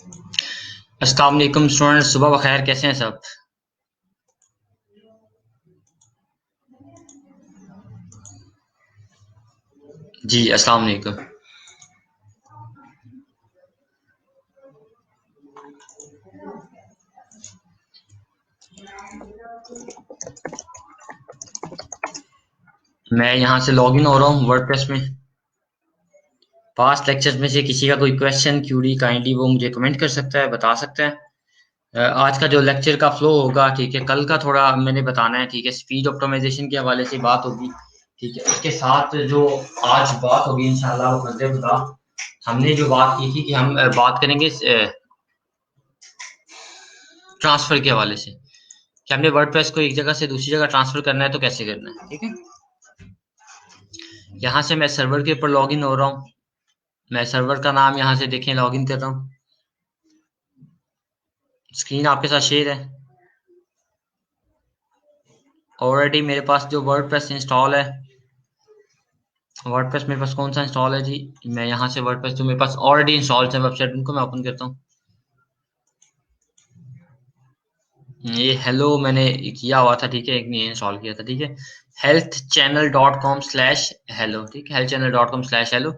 अस्सलाम वालेकुम स्टूडेंट, सुबह बखैर। कैसे हैं सब? जी अस्सलाम वालेकुम। मैं यहाँ से लॉगिन हो रहा हूँ वर्डप्रेस में। पास्ट लेक्चर्स में से किसी का कोई क्वेश्चन क्यूरी काइंडली वो मुझे कमेंट कर सकता है, बता सकता है। आज का जो लेक्चर का फ्लो होगा, ठीक है, कल का थोड़ा मैंने बताना है, ठीक है। स्पीड ऑप्टिमाइजेशन के हवाले से बात होगी, ठीक है। उसके साथ जो आज बात होगी इंशाल्लाह वो करते खुदा, हमने जो बात की थी कि हम बात करेंगे ट्रांसफर के हवाले से कि हमने वर्डप्रेस को एक जगह से दूसरी जगह ट्रांसफर करना है तो कैसे करना है, ठीक है। यहाँ से मैं सर्वर के ऊपर लॉगिन हो रहा हूँ। मैं सर्वर का नाम यहाँ से देखें लॉगिन कर रहा हूँ। स्क्रीन आपके साथ शेयर है। ऑलरेडी मेरे पास जो वर्डप्रेस इंस्टॉल है, वर्डप्रेस मेरे पास कौन सा इंस्टॉल है जी, मैं यहाँ से वर्डप्रेस जो मेरे पास ऑलरेडी इंस्टॉल है वेबसाइट, उनको मैं ओपन करता हूँ। ये हेलो मैंने किया हुआ था, ठीक है, एक नहीं इंस्टॉल किया था, ठीक है। healthchannel.com/hello, ठीक है, healthchannel.com/hello।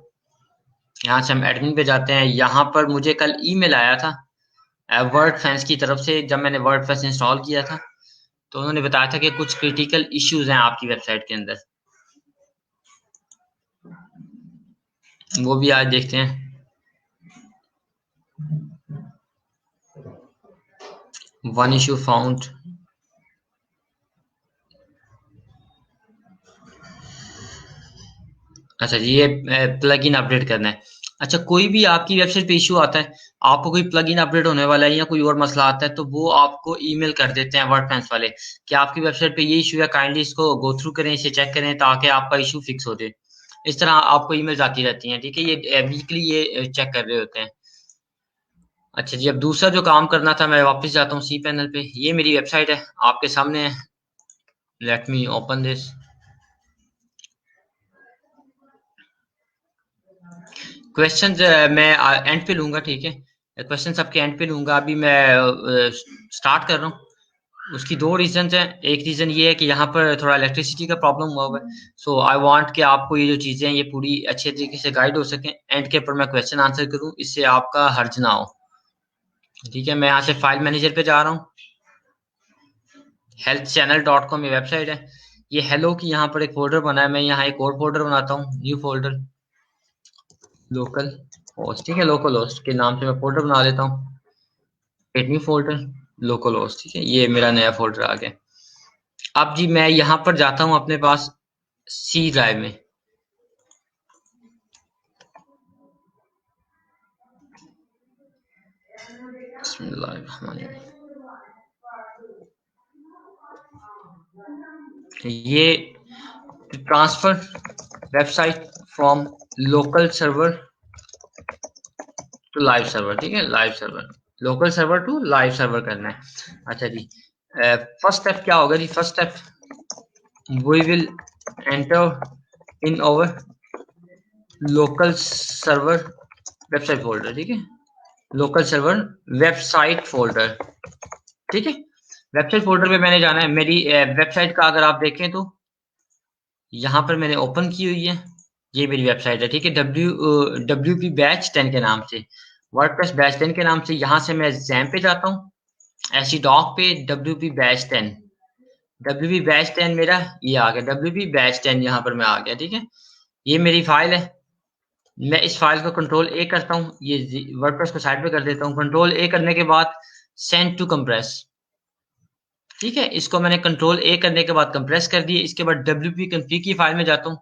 यहाँ से हम एडमिन पे जाते हैं। यहाँ पर मुझे कल ईमेल आया था वर्डफेंस की तरफ से, जब मैंने वर्डप्रेस इंस्टॉल किया था तो उन्होंने बताया था कि कुछ क्रिटिकल इश्यूज हैं आपकी वेबसाइट के अंदर। वो भी आज देखते हैं। One issue found. अच्छा जी, ये प्लग इन अपडेट करना है। अच्छा, कोई भी आपकी वेबसाइट पे इशू आता है, आपको कोई प्लग इन अपडेट होने वाला है या कोई और मसला आता है, तो वो आपको ईमेल कर देते हैं वर्डप्रेस वाले कि आपकी वेबसाइट पे ये इशू है, काइंडली इसको गो थ्रू करें, इसे चेक करें ताकि आपका इशू फिक्स हो जाए। इस तरह आपको ईमेल्स आती रहती हैं, ठीक है। ये वीकली ये चेक कर रहे होते हैं। अच्छा जी, अब दूसरा जो काम करना था, मैं वापस जाता हूँ सी पैनल पे। ये मेरी वेबसाइट है, आपके सामने है। Let me open this. Question मैं एंड पे लूंगा, ठीक है। क्वेश्चन सबके एंड पे लूंगा। अभी मैं स्टार्ट कर रहा हूँ। उसकी दो रीजन हैं। एक रीजन ये है कि यहाँ पर थोड़ा इलेक्ट्रिसिटी का प्रॉब्लम हुआ हुआ है, सो आई वांट कि आपको ये जो चीजें हैं ये पूरी अच्छे तरीके से गाइड हो सकें। एंड के ऊपर मैं क्वेश्चन आंसर करूँ, इससे आपका हर्ज ना हो, ठीक है। मैं यहाँ से फाइल मैनेजर पे जा रहा हूँ। healthchannel.com ये वेबसाइट है। ये हेलो की यहाँ पर एक फोल्डर बना है। मैं यहाँ एक और फोल्डर बनाता हूँ, न्यू फोल्डर, लोकल होस्ट, ठीक है। लोकल होस्ट के नाम से मैं फोल्डर बना लेता हूँ। एक न्यू फोल्डर, लोकल होस्ट, ठीक है। ये मेरा नया फोल्डर आ गया। अब जी मैं यहाँ पर जाता हूँ अपने पास सी ड्राइव में। ये transfer website from local server to live server, ठीक है। Live server, local server to live server करना है। अच्छा जी, फर्स्ट स्टेप क्या होगा जी? First step, we will enter in our local server website folder, ठीक है। लोकल सर्वर वेबसाइट फोल्डर, ठीक है। वेबसाइट फोल्डर पे मैंने जाना है। मेरी वेबसाइट का अगर आप देखें तो यहाँ पर मैंने ओपन की हुई है। ये मेरी वेबसाइट है, ठीक है। WP बैच 10 के नाम से, वर्डप्रेस बैच 10 के नाम से। यहाँ से मैं जैम पे जाता हूँ, ऐसी डॉक पे WP बैच 10, WP बैच 10 मेरा ये आ गया। WP बैच 10 यहाँ पर मैं आ गया, ठीक है। ये मेरी फाइल है। मैं इस फाइल को कंट्रोल ए करता हूँ, ये वर्डप्रेस को साइड पे कर देता हूँ। कंट्रोल ए करने के बाद सेंड टू कंप्रेस, ठीक है। इसको मैंने कंट्रोल ए करने के बाद कंप्रेस कर दिए। इसके बाद WP config की फाइल में जाता हूँ।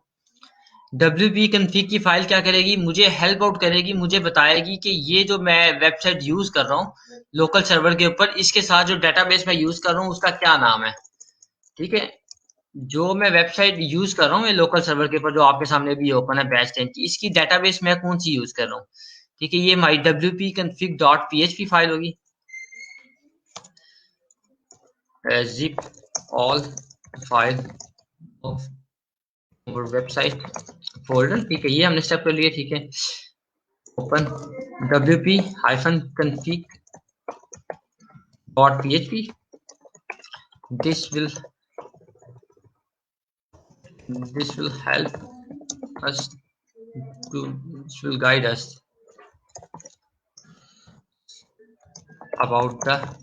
WP config की फाइल क्या करेगी? मुझे हेल्प आउट करेगी, मुझे बताएगी कि ये जो मैं वेबसाइट यूज कर रहा हूँ लोकल सर्वर के ऊपर, इसके साथ जो डेटाबेस मैं यूज कर रहा हूँ उसका क्या नाम है, ठीक है। जो मैं वेबसाइट यूज कर रहा हूँ लोकल सर्वर के ऊपर, जो आपके सामने भी ओपन है बैच 10 की, इसकी डेटाबेस मैं कौन सी यूज कर रहा हूँ, ठीक है। ये my WP config dot PHP file होगी। Zip all file of website folder, ठीक है। ये हमने स्टेप कर लिए, ठीक है। open wp-config.php. This will help us this will guide us about the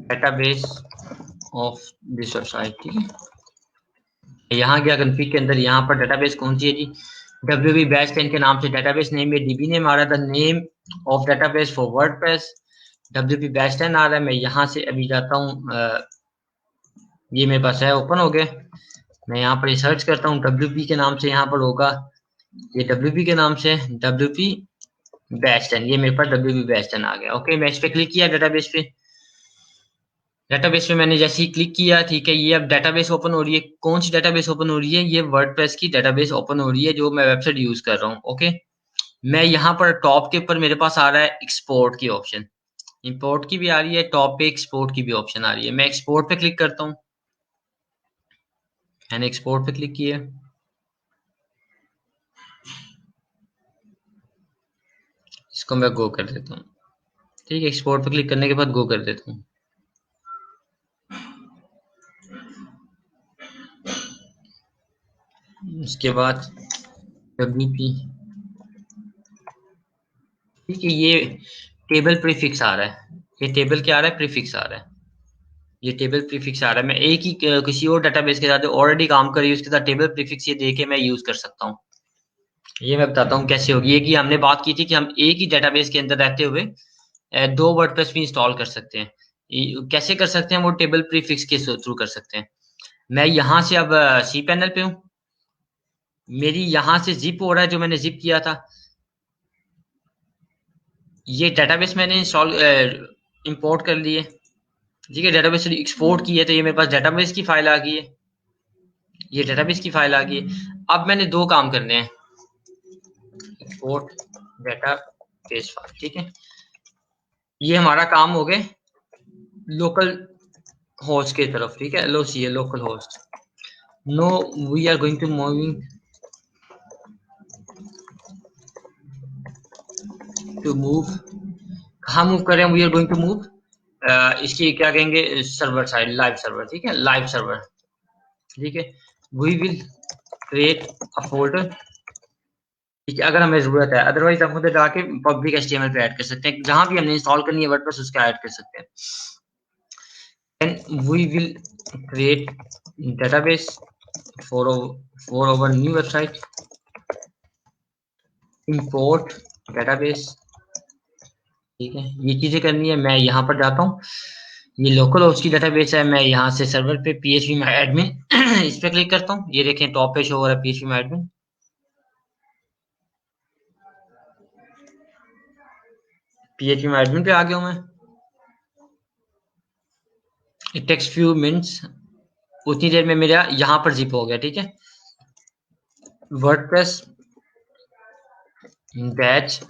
database of this website. ठीक है, यहाँ गया config के अंदर, यहाँ पर database कौन सी है जी, WP बैच 10 के नाम से database नेम में DB नेम आ रहा था, name of database for WordPress WP batch 10 आ रहा है। मैं यहाँ से अभी जाता हूँ, ये मेरे पास है, ओपन हो गया। मैं यहाँ पर सर्च करता हूँ WP के नाम से, यहाँ पर होगा ये WP के नाम से WP बैच 10, ये मेरे पास WP बैच 10 आ गया। ओके, मैं इस पे क्लिक किया डेटाबेस पे। डेटाबेस पे मैंने जैसे ही क्लिक किया, ठीक है, ये अब डेटाबेस ओपन हो रही है। कौन सी डेटाबेस ओपन हो रही है, ये वर्डप्रेस की डेटाबेस ओपन हो रही है जो मैं वेबसाइट यूज कर रहा हूँ। ओके, मैं यहाँ पर टॉप के ऊपर मेरे पास आ रहा है एक्सपोर्ट की ऑप्शन, इंपोर्ट की भी आ रही है, टॉप पे एक्सपोर्ट की भी ऑप्शन आ रही है। मैं एक्सपोर्ट पे क्लिक करता हूँ, मैंने एक्सपोर्ट पे क्लिक किया, इसको मैं गो कर देता हूँ। ठीक है, एक्सपोर्ट पे क्लिक करने के बाद गो कर देता हूँ। उसके बाद WP, ठीक है, ये टेबल प्रीफिक्स आ रहा है, ये टेबल क्या आ रहा है, प्रीफिक्स आ रहा है, ये टेबल प्रीफिक्स आ रहा है। मैं एक ही किसी और डेटाबेस के साथ ऑलरेडी काम कर रही हूँ उसके साथ टेबल प्रीफिक्स ये देके मैं यूज कर सकता हूँ। ये मैं बताता हूँ कैसे होगी। ये कि हमने बात की थी कि हम एक ही डेटाबेस के अंदर रहते हुए दो वर्डप्रेस भी इंस्टॉल कर सकते हैं। कैसे कर सकते हैं, वो टेबल प्रीफिक्स के थ्रू कर सकते हैं। मैं यहाँ से अब सी पैनल पे हूँ, मेरी यहाँ से जिप हो रहा है, जो मैंने जिप किया था, ये डेटाबेस मैंने इंस्टॉल इंपोर्ट कर लिए। ठीक है, डेटाबेस से एक्सपोर्ट की है, तो ये मेरे पास डेटाबेस की फाइल आ गई है, ये डेटाबेस की फाइल आ गई है। अब मैंने दो काम करने हैं, एक्सपोर्ट डेटाबेस फाइल, ठीक है, ये हमारा काम हो गए लोकल होस्ट की तरफ। ठीक है, लो सी है localhost. No we are going to moving to move, कहाँ मूव करें, we are going to move, इसकी क्या कहेंगे, सर्वर साइड, लाइव सर्वर। ठीक है, लाइव सर्वर, ठीक है, we will create a folder, ठीक है, अगर हमें जरूरत है, अदरवाइज हम उधर जाके पब्लिक एचटीएमएल पे ऐड कर सकते हैं, जहां भी हमने इंस्टॉल करनी है वर्डप्रेस उसका ऐड कर सकते हैं। Then we will create database for our new website, import database, ठीक है, ये चीजें करनी है। मैं यहाँ पर जाता हूँ, ये लोकल होस्ट की डेटाबेस है, मैं यहाँ से सर्वर पे PHP में एडमिन इस पे क्लिक करता हूँ, ये देखें टॉप पे शो हो रहा है PHP में एडमिन। PHP में एडमिन पे आ गया हूँ मैं। इट टेक्स फ्यू मिनट्स, उतनी देर में मेरा यहाँ पर जिप हो गया। ठीक है, वर्डप्रेस बैच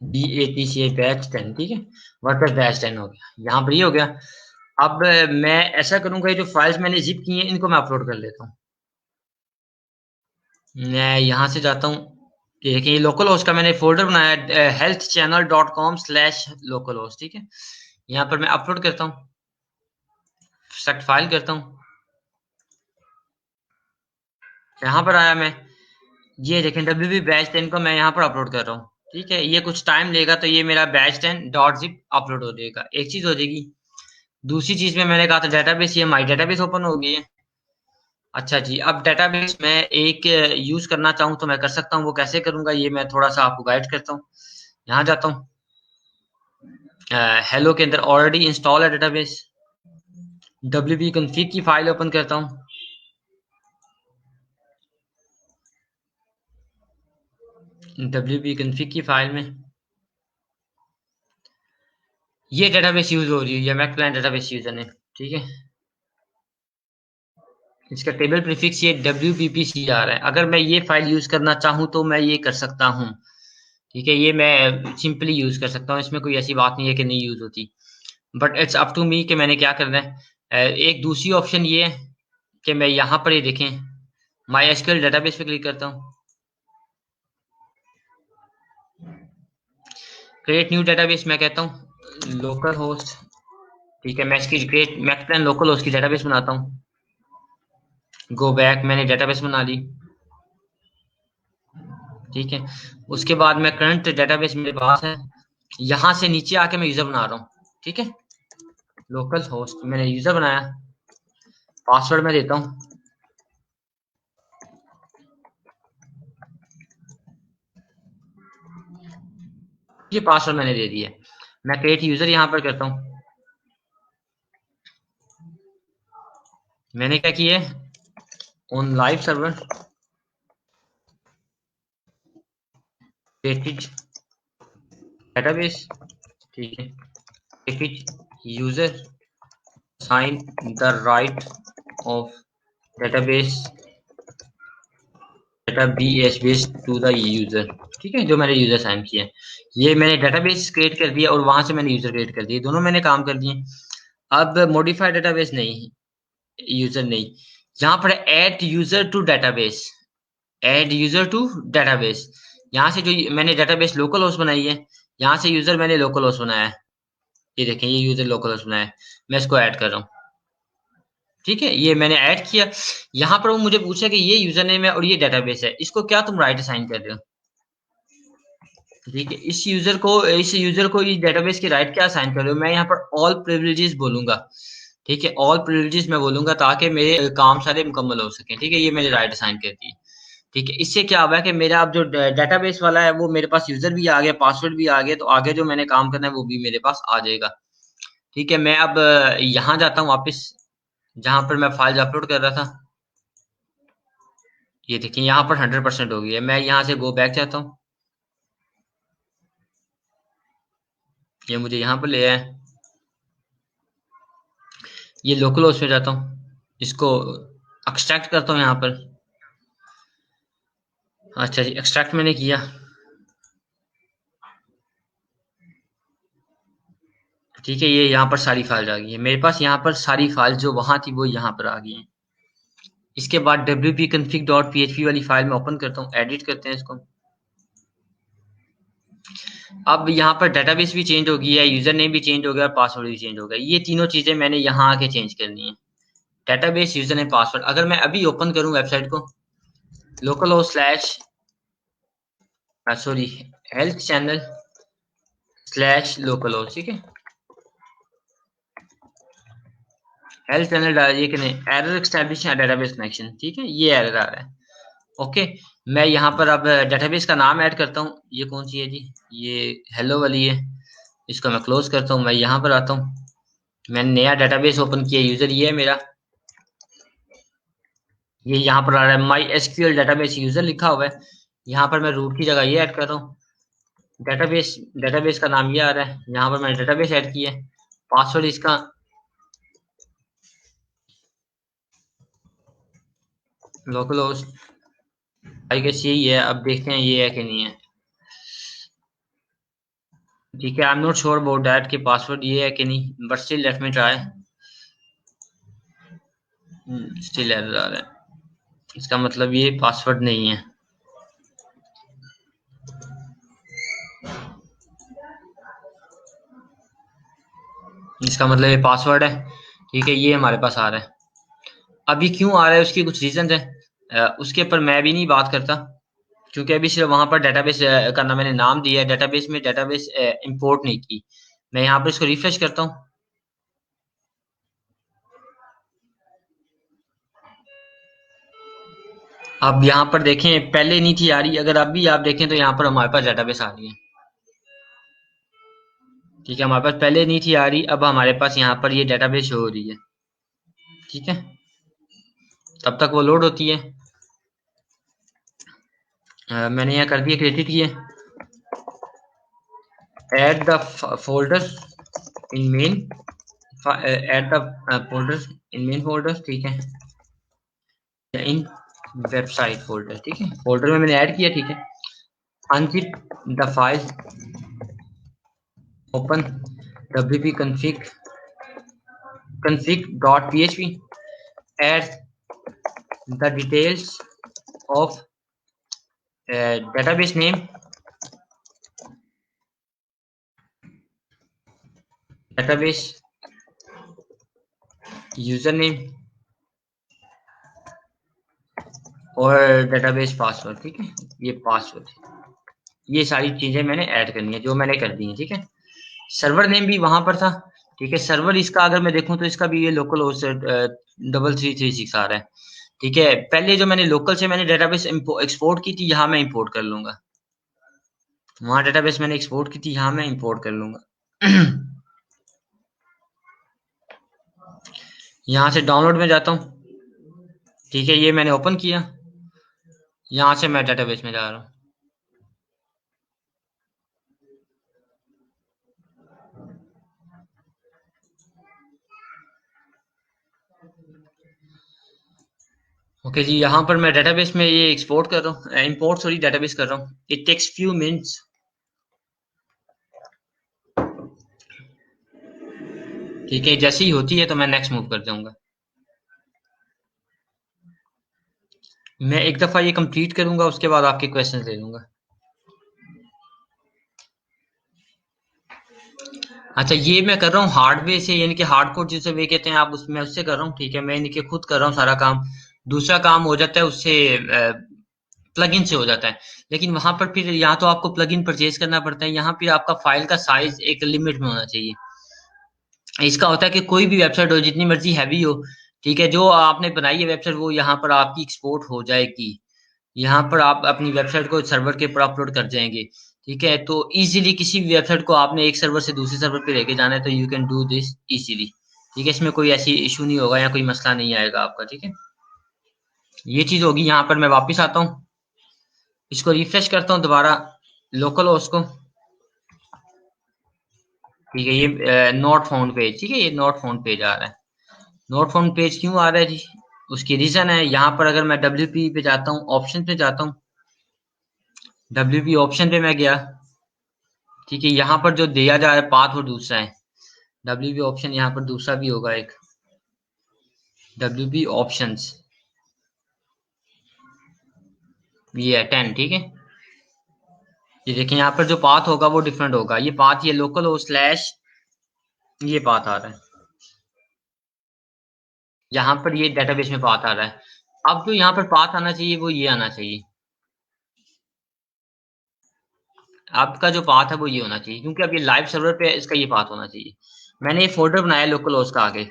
BATCA बैच 10, ठीक है, वर्डप्रेस बैच 10 हो गया, यहाँ पर ये हो गया। अब मैं ऐसा करूंगा, जो फाइल्स मैंने जिप की हैं इनको मैं अपलोड कर लेता हूँ। मैं यहाँ से जाता हूँ, देखिए ये लोकल होस्ट का मैंने फोल्डर बनाया healthchannel.com/localhost, ठीक है, यहाँ पर मैं अपलोड करता हूँ, सेलेक्ट फाइल करता हूँ, यहाँ पर आया मैं, ये देखें WP बैच 10 को मैं यहाँ पर अपलोड कर रहा हूँ। ठीक है, ये कुछ टाइम लेगा, तो ये मेरा बैच 10.zip अपलोड हो जाएगा, एक चीज हो जाएगी। दूसरी चीज में मैंने कहा था डेटाबेस, ये माई डेटाबेस ओपन हो गई है। अच्छा जी, अब डेटाबेस मैं एक यूज करना चाहूँ तो मैं कर सकता हूँ, वो कैसे करूंगा ये मैं थोड़ा सा आपको गाइड करता हूँ। यहाँ जाता हूँ, हेलो के अंदर ऑलरेडी इंस्टॉल है डेटाबेस, WP config की फाइल ओपन करता हूँ, WP config की फाइल में ये डेटाबेस यूज हो रही है, ये मैक क्लाइंट डेटाबेस यूजर ने। ठीक है, इसका टेबल प्रीफिक्स ये WPPC आ रहा है। अगर मैं ये फाइल यूज करना चाहूँ तो मैं ये कर सकता हूँ। ठीक है, ये मैं सिंपली यूज कर सकता हूँ, इसमें कोई ऐसी बात नहीं है कि नहीं यूज होती, but it's up to me कि मैंने क्या करना है। एक दूसरी ऑप्शन ये है कि मैं यहाँ पर ये देखें, माई एसक्यूएल डेटाबेस पे क्लिक करता हूँ, क्रिएट न्यू डेटाबेस मैं कहता हूँ लोकल होस्ट, ठीक है। मैं इसकी क्रिएट मैक्सप्लेन लोकल होस्ट की डेटाबेस बनाता हूँ। गो बैक, मैंने डेटाबेस बना ली, ठीक है। उसके बाद मैं करंट डेटाबेस मेरे पास है, यहाँ से नीचे आके मैं यूजर बना रहा हूँ, ठीक है। लोकल होस्ट मैंने यूजर बनाया, पासवर्ड मैं देता हूँ, ये पासवर्ड मैंने दे दिया। मैं क्रिएट यूजर यहाँ पर करता हूँ। मैंने क्या किया, on live server created database, ठीक है। Created user sign the right of database database to the user, ठीक है। जो मैंने यूजर साइन किया है, ये मैंने डेटाबेस क्रिएट कर दिया और वहां से मैंने यूजर क्रिएट कर दिया, दोनों मैंने काम कर दिए। अब मॉडिफाइड डेटाबेस नहीं, यूजर नहीं, यहाँ पर add user to database, add user to database. यहाँ से जो मैंने डेटाबेस लोकल होस्ट बनाई है, यहाँ से यूजर मैंने लोकल होस्ट बनाया है, ये देखें, ये यूजर लोकल होस्ट बनाया है, मैं इसको ऐड कर रहा हूँ, ठीक है। ये मैंने ऐड किया, यहाँ पर वो मुझे पूछा कि ये यूजर नेम है और ये डेटाबेस है, इसको क्या तुम राइट असाइन कर रहे हो, ठीक है। इस यूजर को इस डेटाबेस की राइट क्या असाइन कर रहे हो, मैं यहाँ पर ऑल प्रिविलेजेस बोलूंगा, ठीक है। ऑल प्रिविलेजेस मैं बोलूंगा ताकि मेरे काम सारे मुकम्मल हो सके, ठीक है। ये मैंने राइट असाइन कर दी, ठीक है। इससे क्या हुआ है कि मेरा अब जो डेटाबेस वाला है वो मेरे पास यूजर भी आ गया, पासवर्ड भी आ गया, तो आगे जो मैंने काम करना है वो भी मेरे पास आ जाएगा, ठीक है। मैं अब यहाँ जाता हूँ वापस, जहां पर मैं फाइल्स अपलोड कर रहा था, ये देखिए यहाँ पर 100% हो गई है। मैं यहाँ से गो बैक चाहता हूँ, ये मुझे यहाँ पर ले आया है। ये लोकल होस्ट में जाता हूँ, इसको एक्सट्रैक्ट करता हूँ यहाँ पर, अच्छा जी, एक्सट्रैक्ट मैंने किया, ठीक है। ये यहाँ पर सारी फाइल आ गई है मेरे पास, यहाँ पर सारी फाइल जो वहां थी वो यहाँ पर आ गई है। इसके बाद wp-config.php वाली फाइल में ओपन करता हूँ, एडिट करते हैं इसको। अब यहाँ पर डेटाबेस भी चेंज हो गई है, यूजर नेम भी चेंज हो गया और पासवर्ड भी चेंज हो गया। ये तीनों चीजें मैंने यहाँ आके चेंज करनी है, डेटाबेस, यूजर नेम, पासवर्ड। अगर मैं अभी ओपन करूँ वेबसाइट को, लोकल हो slash sorry health channel slash local हो, ठीक है। हेल्थ चैनल डालिए कि नहीं, एरर एस्टैब्लिश डेटाबेस कनेक्शन, ठीक है, ये एरर आ रहा है, ओके। मैं यहाँ पर अब डेटाबेस का नाम ऐड करता हूँ, ये कौन सी है जी, ये हेलो वाली है, इसको मैं क्लोज करता हूँ। मैं यहाँ पर आता हूँ, मैंने नया डेटाबेस ओपन किया, यूजर ये है मेरा, ये यहाँ पर आ रहा है माई एसक्यूएल डेटाबेस यूजर लिखा हुआ है। यहाँ पर मैं रूट की जगह ये ऐड कर रहा हूँ, डेटाबेस डेटाबेस का नाम ये आ रहा है, यहाँ पर मैंने डेटाबेस ऐड किया है, पासवर्ड इसका लोकल होस्ट, आई गेस यही है। अब देखते हैं ये है कि नहीं है, ठीक है। I am not sure about that कि पासवर्ड ये है कि नहीं, but still let me try. Still error आ रहा है, इसका मतलब ये पासवर्ड नहीं है, इसका मतलब ये पासवर्ड है, ठीक है। ये हमारे पास आ रहा है, अभी क्यों आ रहा है उसकी कुछ रीजन है, उसके ऊपर मैं भी नहीं बात करता, क्योंकि अभी सिर्फ वहां पर डेटाबेस का ना मैंने नाम दिया है, डेटाबेस में डेटाबेस इंपोर्ट नहीं की। मैं यहाँ पर इसको रिफ्रेश करता हूँ, अब यहाँ पर देखें पहले नहीं थी आ रही, अगर अभी आप देखें तो यहाँ पर हमारे पास डेटाबेस आ रही है, ठीक है। हमारे पास पहले नहीं थी आ रही, अब हमारे पास यहाँ पर ये डेटाबेस शो हो रही है, ठीक है। तब तक वो लोड होती है। मैंने यहाँ कर दिया, क्रिएटेड किया, add the folder in main, add the folder in main folder, ठीक है, इन वेबसाइट फोल्डर, ठीक है। फोल्डर में मैंने ऐड किया, ठीक है। Unzip the file, open wp config.php, add the details of database name, database user name और डेटाबेस पासवर्ड, ठीक है। ये पासवर्ड, ये सारी चीजें मैंने ऐड करनी है, जो मैंने कर दी है, ठीक है। सर्वर नेम भी वहां पर था, ठीक है। सर्वर इसका अगर मैं देखूं तो इसका भी ये लोकल होस्ट 3336 आ रहा है, ठीक है। पहले जो मैंने लोकल से मैंने डेटाबेस एक्सपोर्ट की थी, यहाँ मैं इंपोर्ट कर लूंगा। वहां डेटाबेस मैंने एक्सपोर्ट की थी, यहाँ मैं इंपोर्ट कर लूंगा। यहाँ से डाउनलोड में जाता हूँ, ठीक है। ये मैंने ओपन किया, यहाँ से मैं डेटाबेस में जा रहा हूँ। ओके जी, यहाँ पर मैं डेटाबेस में ये एक्सपोर्ट कर रहा हूँ, इंपोर्ट सॉरी डेटाबेस कर रहा हूँ। इट टेक्स फ्यू मिनट्स, ठीक है। जैसे ही होती है तो मैं नेक्स्ट मूव कर जाऊंगा। मैं एक दफा ये कंप्लीट करूंगा, उसके बाद आपके क्वेश्चन ले लूंगा। अच्छा, ये मैं कर रहा हूँ हार्डवेयर से, यानी कि हार्ड कोड जिसे वे कहते हैं आप, उसमें उससे कर रहा हूँ, ठीक है। मैं इनके खुद कर रहा हूँ सारा काम। दूसरा काम हो जाता है उससे, प्लगइन से हो जाता है। लेकिन वहां पर फिर यहाँ तो आपको प्लगइन परचेज करना पड़ता है, यहाँ फिर आपका फाइल का साइज एक लिमिट में होना चाहिए। इसका होता है कि कोई भी वेबसाइट हो, जितनी मर्जी हैवी हो, ठीक है, जो आपने बनाई है वेबसाइट, वो यहाँ पर आपकी एक्सपोर्ट हो जाएगी। यहाँ पर आप अपनी वेबसाइट को सर्वर के ऊपर अपलोड कर जाएंगे, ठीक है। तो इजीली किसी भी वेबसाइट को आपने एक सर्वर से दूसरे सर्वर पे लेके जाना है तो you can do this easily, ठीक है। इसमें कोई ऐसी इशू नहीं होगा या कोई मसला नहीं आएगा आपका, ठीक है। ये चीज होगी। यहाँ पर मैं वापस आता हूँ, इसको रिफ्रेश करता हूँ दोबारा, लोकल होस्ट को, ठीक है। ये नॉट फाउंड पेज, ठीक है, ये नॉट फाउंड पेज आ रहा है। नॉट फाउंड पेज क्यों आ रहा है जी? उसकी रीजन है, यहाँ पर अगर मैं WP पे जाता हूँ, ऑप्शन पे जाता हूँ, WP ऑप्शन पे मैं गया, ठीक है। यहाँ पर जो दिया जा रहा है पाथ वो दूसरा है। WP ऑप्शन यहाँ पर दूसरा भी होगा एक, WP ऑप्शंस, ये है 10, ठीक है। ये देखिए, यहाँ पर जो पाथ होगा वो डिफरेंट होगा। ये पाथ, ये लोकल हो स्लैश, ये पाथ आ रहा है। यहाँ पर ये डेटाबेस में पाथ आ रहा है। अब जो यहाँ पर पाथ आना चाहिए वो ये आना चाहिए। आपका जो पाथ है वो ये होना चाहिए, क्योंकि अब ये लाइव सर्वर पे है, इसका ये पाथ होना चाहिए। मैंने ये फोल्डर बनाया लोकल होस्ट का आगे,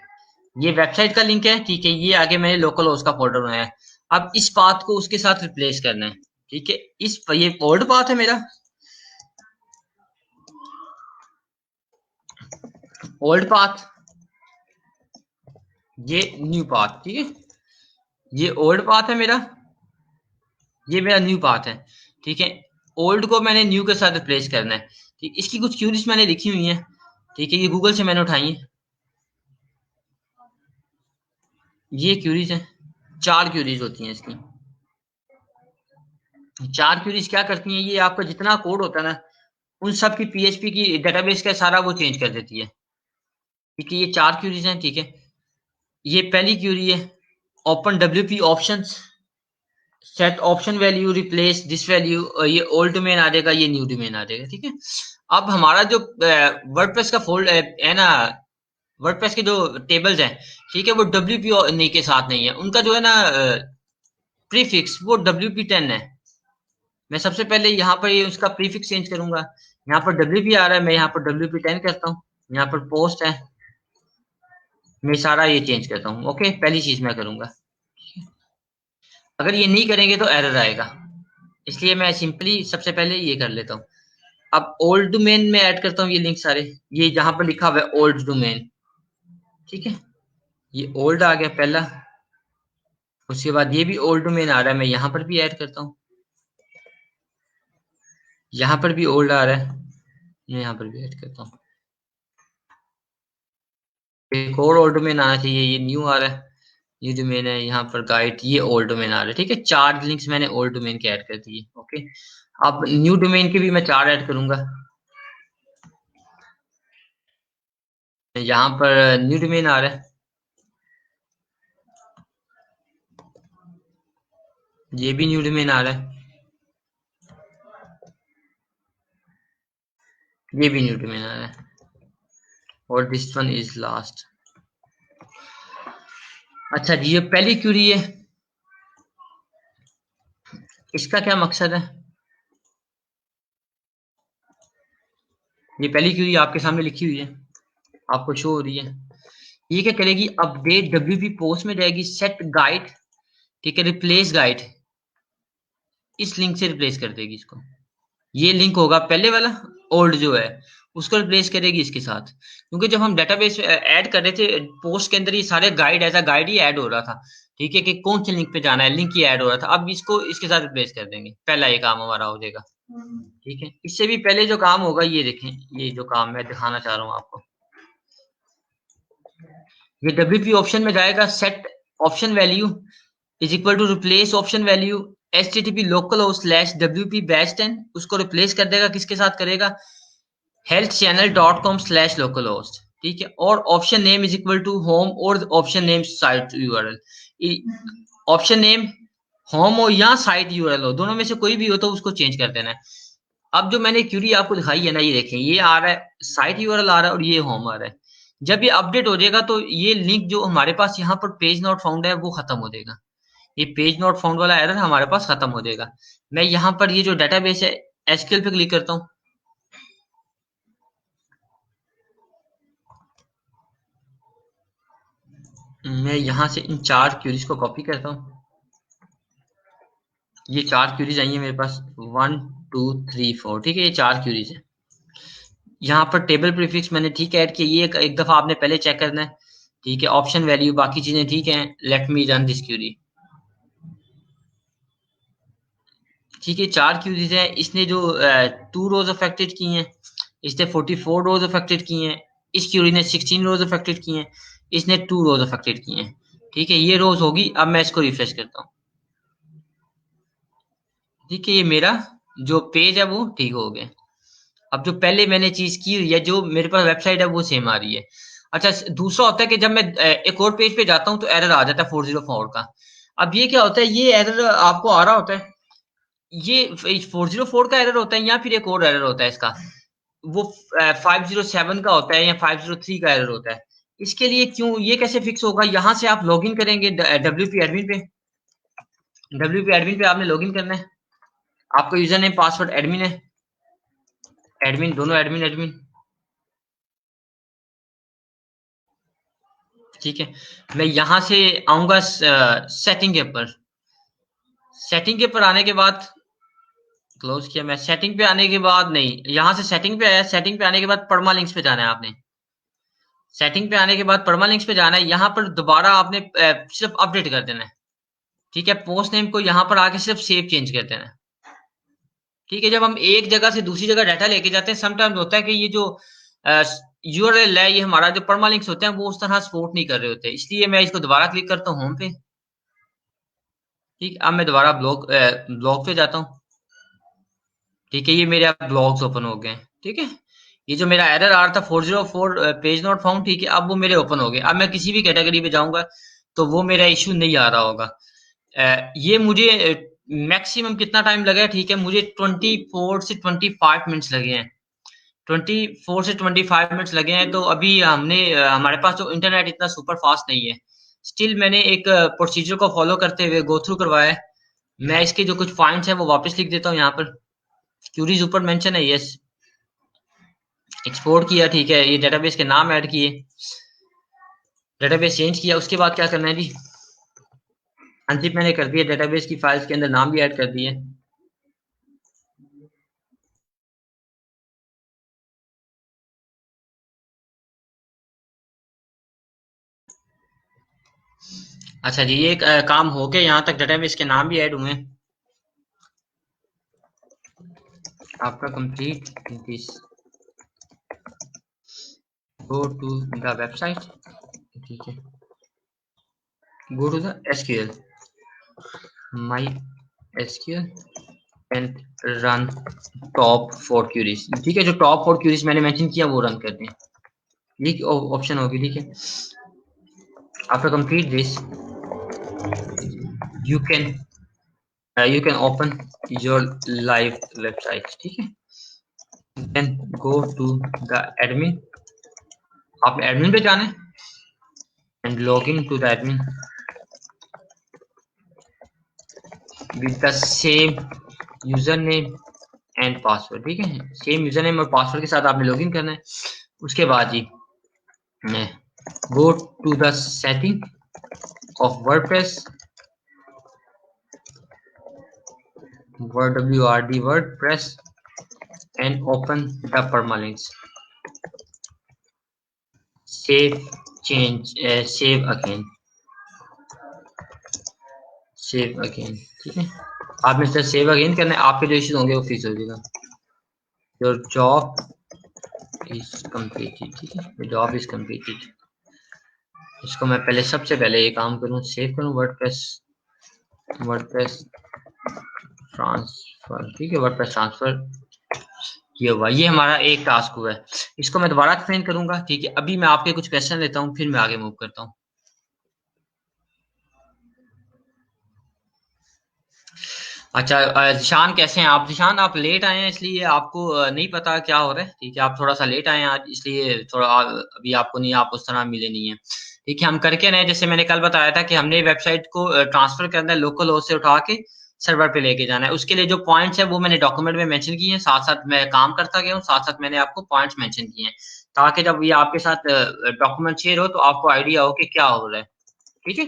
ये वेबसाइट का लिंक है, ठीक है। ये आगे मैंने लोकल होस्ट का फोल्डर बनाया है। अब इस पाथ को उसके साथ रिप्लेस करना है, ठीक है। इस ये ओल्ड पाथ है मेरा, ओल्ड पाथ, ये न्यू पाथ, ठीक है। ये ओल्ड पाथ है मेरा, ये मेरा न्यू पाथ है, ठीक है। ओल्ड को मैंने न्यू के साथ रिप्लेस करना है, ठीक। इसकी कुछ क्यूरीज मैंने लिखी हुई है, ठीक है। ये गूगल से मैंने उठाई है, ये क्यूरीज है। 4 क्यूरीज होती हैं इसकी। 4 क्यूरीज क्या करती हैं, ये आपका जितना कोड होता है ना, उन सब की PHP की डेटाबेस का सारा वो चेंज कर देती है, ठीक है। ये 4 क्यूरीज हैं, ठीक है। ये पहली क्यूरी है, open WP options, set option value replace this value, ये ओल्ड डोमेन आ जाएगा, ये न्यू डोमेन आ जाएगा, ठीक है। अब हमारा जो वर्डप्रेस का फोल्ड है ना, वर्डप्रेस के जो टेबल्स हैं, ठीक है, वो WP नहीं के साथ नहीं है। उनका जो है ना प्रीफिक्स, वो WP10 है। मैं सबसे पहले यहाँ पर ये उसका प्रीफिक्स चेंज करूंगा। यहाँ पर WP आ रहा है, मैं यहाँ पर WP10 करता हूँ। यहाँ पर पोस्ट है, मैं सारा ये चेंज करता हूँ। ओके, पहली चीज मैं करूंगा। अगर ये नहीं करेंगे तो एरर आएगा, इसलिए मैं सिंपली सबसे पहले ये कर लेता हूँ। अब ओल्ड डोमेन में ऐड करता हूँ ये लिंक सारे, ये जहां पर लिखा हुआ है ओल्ड डोमेन, ठीक है। ये ओल्ड आ गया पहला, उसके बाद ये भी ओल्ड डोमेन आ रहा है, मैं यहाँ पर भी ऐड करता हूँ। यहाँ पर भी ओल्ड आ रहा है, मैं यहाँ पर भी ऐड करता हूँ। एक और ओल्ड डोमेन आना चाहिए, ये न्यू आ रहा है, ये डोमेन है। यहाँ पर गाइड, ये ओल्ड डोमेन आ रहा है, ठीक है। 4 लिंक्स मैंने ओल्ड डोमेन के ऐड कर दिए। ओके, अब न्यू डोमेन के भी मैं 4 ऐड करूंगा। यहाँ पर न्यू डोमेन आ रहा है, ये भी न्यू डोमेन आ रहा है, ये भी न्यू डोमेन आ रहा है। और दिस वन इज लास्ट। अच्छा जी, ये पहली क्यूरी है, इसका क्या मकसद है? ये पहली क्यूरी आपके सामने लिखी हुई है, आपको शो हो रही है। ये क्या करेगी? अपडेट डब्ल्यूपी पोस्ट में जाएगी, सेट गाइड, ठीक है, रिप्लेस गाइड, इस लिंक से रिप्लेस कर देगी इसको। ये लिंक होगा पहले वाला, ओल्ड जो है उसको रिप्लेस करेगी इसके साथ, क्योंकि जब हम डेटाबेस ऐड कर रहे थे पोस्ट के अंदर ये सारे गाइड, ऐसा गाइड ही ऐड हो रहा था, ठीक है, कि कौन से लिंक पे जाना है, लिंक ही ऐड हो रहा था। अब इसको इसके साथ रिप्लेस कर देंगे, पहला ये काम हमारा हो जाएगा, ठीक है। इससे भी पहले जो काम होगा, ये देखें, ये जो काम मैं दिखाना चाह रहा हूँ आपको, ये डब्ल्यूपी ऑप्शन में जाएगा, set option value is equal to replace option value http localhost/wp-10, उसको रिप्लेस कर देगा, किसके साथ करेगा? healthchannel.com/localhost, ठीक है। और option name is equal to home और option name site URL. Option name home हो या साइट यूआरएल हो, दोनों में से कोई भी हो तो उसको चेंज कर देना है। अब जो मैंने क्यूरी आपको दिखाई है ना, ये देखें, ये आ रहा है साइट यूआरएल आ रहा है और ये होम आ रहा है। जब ये अपडेट हो जाएगा तो ये लिंक जो हमारे पास यहाँ पर पेज नॉट फाउंड है वो खत्म हो जाएगा, ये पेज नॉट फाउंड वाला एरर हमारे पास खत्म हो जाएगा। मैं यहाँ पर ये जो डेटाबेस है एसक्यूएल पे क्लिक करता हूँ, मैं यहाँ से इन 4 क्यूरीज को कॉपी करता हूँ। ये 4 क्यूरीज आई है मेरे पास, 1 2 3 4, ठीक है, ये 4 क्यूरीज है। यहाँ पर टेबल प्रीफिक्स मैंने ठीक ऐड किया, ये एक दफा आपने पहले चेक करना है, ठीक है। ऑप्शन वैल्यू बाकी चीजें ठीक है। Let me run this query, ठीक है। 4 क्यूरीज है, इसने जो 2 रोज अफेक्टेड की हैं, इसने 44 रोज अफेक्टेड की हैं, इस क्यूरी ने 16 रोज अफेक्टेड की हैं, इसने 2 रोज अफेक्टेड की हैं, ठीक है। ये रोज होगी। अब मैं इसको रिफ्रेश करता हूँ, ठीक है, ये मेरा जो पेज है वो ठीक हो गया। अब जो पहले मैंने चीज की हुई है, जो मेरे पास वेबसाइट है वो सेम आ रही है। अच्छा, दूसरा होता है कि जब मैं एक और पेज पे जाता हूँ तो एरर आ जाता है 404 का। अब ये क्या होता है, ये एरर आपको आ रहा होता है, ये 404 का एरर होता है, या फिर एक और एरर होता है इसका, वो 507 का होता है या 503 का एरर होता है। इसके लिए क्यों, ये कैसे फिक्स होगा? यहाँ से आप लॉगिन करेंगे डब्ल्यूपी एडमिन पे, डब्ल्यूपी एडमिन पे आपने लॉगिन करना है, आपका यूजर नेम पासवर्ड एडमिन है, एडमिन दोनों एडमिन एडमिन, ठीक है। मैं यहाँ से आऊंगा सेटिंग के ऊपर, सेटिंग के ऊपर आने के बाद क्लोज किया। मैं सेटिंग पे आने के बाद, नहीं, यहाँ से सेटिंग पे आया, सेटिंग पे आने के बाद परमा लिंक्स पे जाना है आपने, सेटिंग पे आने के बाद परमा लिंक्स पे जाना है। यहाँ पर दोबारा आपने सिर्फ अपडेट कर देना है, ठीक है। पोस्ट नेम को यहाँ पर आके सिर्फ सेव चेंज कर देना है, ठीक है। जब हम एक जगह से दूसरी जगह डाटा लेके जाते हैं, समटाइम्स होता है कि ये जो यूआरएल है, ये हमारा जो परमा लिंक्स होते हैं वो उस तरह सपोर्ट नहीं कर रहे होते, इसलिए मैं इसको दोबारा क्लिक करता हूँ होम पे, ठीक। अब मैं दोबारा ब्लॉग पे जाता हूँ, ठीक है। ये मेरे अब ब्लॉग्स ओपन हो गए, ठीक है। ये जो मेरा एरर आ रहा था 404 पेज नॉट फाउंड, ठीक है, अब वो मेरे ओपन हो गए। अब मैं किसी भी कैटेगरी पे जाऊंगा तो वो मेरा इश्यू नहीं आ रहा होगा। ये मुझे मैक्सिमम कितना टाइम लगा है, ठीक है, मुझे 24 से 25 मिनट्स लगे हैं, 24 से 25 मिनट्स लगे हैं। तो अभी हमने हमारे पास तो इंटरनेट इतना सुपर फास्ट नहीं है, स्टिल मैंने एक प्रोसीजर को फॉलो करते हुए गो थ्रू करवाया है। मैं इसके जो कुछ पॉइंट्स हैं वो वापस लिख देता हूँ यहाँ पर, क्यूरीज ऊपर मेंशन है, यस, एक्सपोर्ट किया, ठीक है, ये डेटाबेस के नाम ऐड किए, डेटाबेस चेंज किया, उसके बाद क्या करना है जी, अनजिप मैंने कर दिया, डेटाबेस की फाइल्स के अंदर नाम भी ऐड कर दिए। अच्छा जी, ये काम हो गया, यहाँ तक डेटाबेस के नाम भी ऐड हुए, आपका complete this, go to the website, ठीक है, go to the SQL, MySQL and run top 4 queries, ठीक है। जो टॉप 4 क्यूरीज मैंने मेंशन किया वो रन करते हैं, ये ऑप्शन होगी, ठीक है। After complete this you can you can open your live website, ठीक है। then go to the admin, आपने एडमिन पे जाना है and log in to the admin with the same user name and password. ठीक है, सेम यूजर नेम और password के साथ आपने लॉगिन करना है। उसके बाद जी go to the setting of WordPress, WRD WordPress and open the permalinks. Save change, save again, save again। ठीक है, आपने इसे सेव अगेन करना है, आपके जो इश्यूज होंगे वो फिक्स हो जाएगा। Your job is completed. ठीक है, जॉब इज कंप्लीटेड। इसको मैं पहले सबसे पहले ये काम करूँ, सेव करूँ वर्डप्रेस ट्रांसफर। ठीक है, वर्डप्रेस ट्रांसफर ये हुआ, ये हमारा एक टास्क हुआ है। इसको मैं दोबारा एक्सप्लेन करूंगा। ठीक है, अभी मैं आपके कुछ क्वेश्चन लेता हूँ, फिर मैं आगे मूव करता हूँ। अच्छा जिशान कैसे हैं आप? जिशान आप लेट आए हैं इसलिए आपको नहीं पता क्या हो रहा है। ठीक है, आप थोड़ा सा लेट आए हैं आज, इसलिए थोड़ा अभी आपको नहीं, आप उस तरह मिले नहीं है। ठीक है, हम करके रहे, जैसे मैंने कल बताया था कि हमने वेबसाइट को ट्रांसफर करना है, लोकल होस्ट से उठा के सर्वर पे लेके जाना है। उसके लिए जो पॉइंट्स है वो मैंने डॉक्यूमेंट में मेंशन किए हैं, साथ साथ मैं काम करता गया हूँ, साथ साथ मैंने आपको पॉइंट्स मेंशन किए हैं, ताकि जब ये आपके साथ डॉक्यूमेंट शेयर हो तो आपको आइडिया हो कि क्या हो रहा है। ठीक है,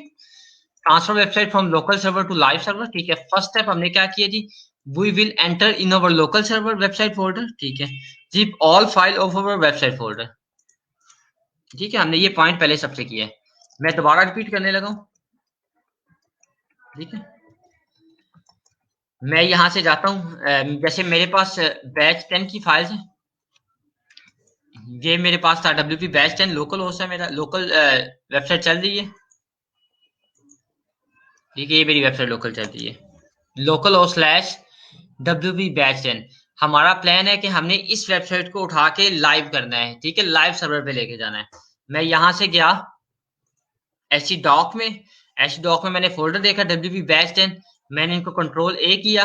transfer website from local server to live server. ठीक है, फर्स्ट स्टेप हमने क्या किया जी, we will enter in our local server website folder. ठीक है, zip all file of our website folder. ठीक है, हमने ये पॉइंट पहले सबसे किया है, मैं दोबारा रिपीट करने लगा हूं। ठीक है, मैं यहां से जाता हूं, जैसे मेरे पास बैच 10 की फाइल्स हैं, ये मेरे पास था WP बैच 10 लोकल होस्ट है, मेरा लोकल वेबसाइट चल रही है। ठीक है, ये मेरी वेबसाइट लोकल चल रही है, local host slash WP batch 10। हमारा प्लान है कि हमने इस वेबसाइट को उठा के लाइव करना है। ठीक है, लाइव सर्वर पे लेके जाना है। मैं यहां से गया HDoc में मैंने फोल्डर देखा WP बैच 10, मैंने इनको कंट्रोल A किया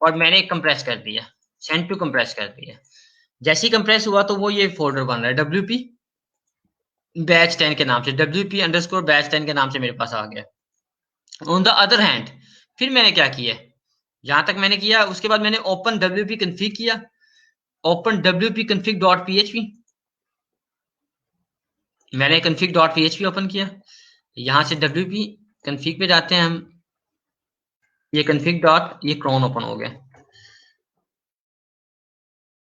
और मैंने कंप्रेस कर दिया, सेंड टू कंप्रेस कर दिया। जैसे ही कंप्रेस हुआ तो वो ये फोल्डर बन रहा है WP बैच 10 के नाम से, WP_ बैच 10 के नाम से मेरे पास आ गया। ऑन द अदर हैंड फिर मैंने क्या किया, जहां तक मैंने किया, उसके बाद मैंने ओपन WP कन्फिग किया, ओपन WP config.php, मैंने config.php ओपन किया। यहां से WP config पे जाते हैं हम, ये config डॉट, ये क्रोन ओपन हो गया,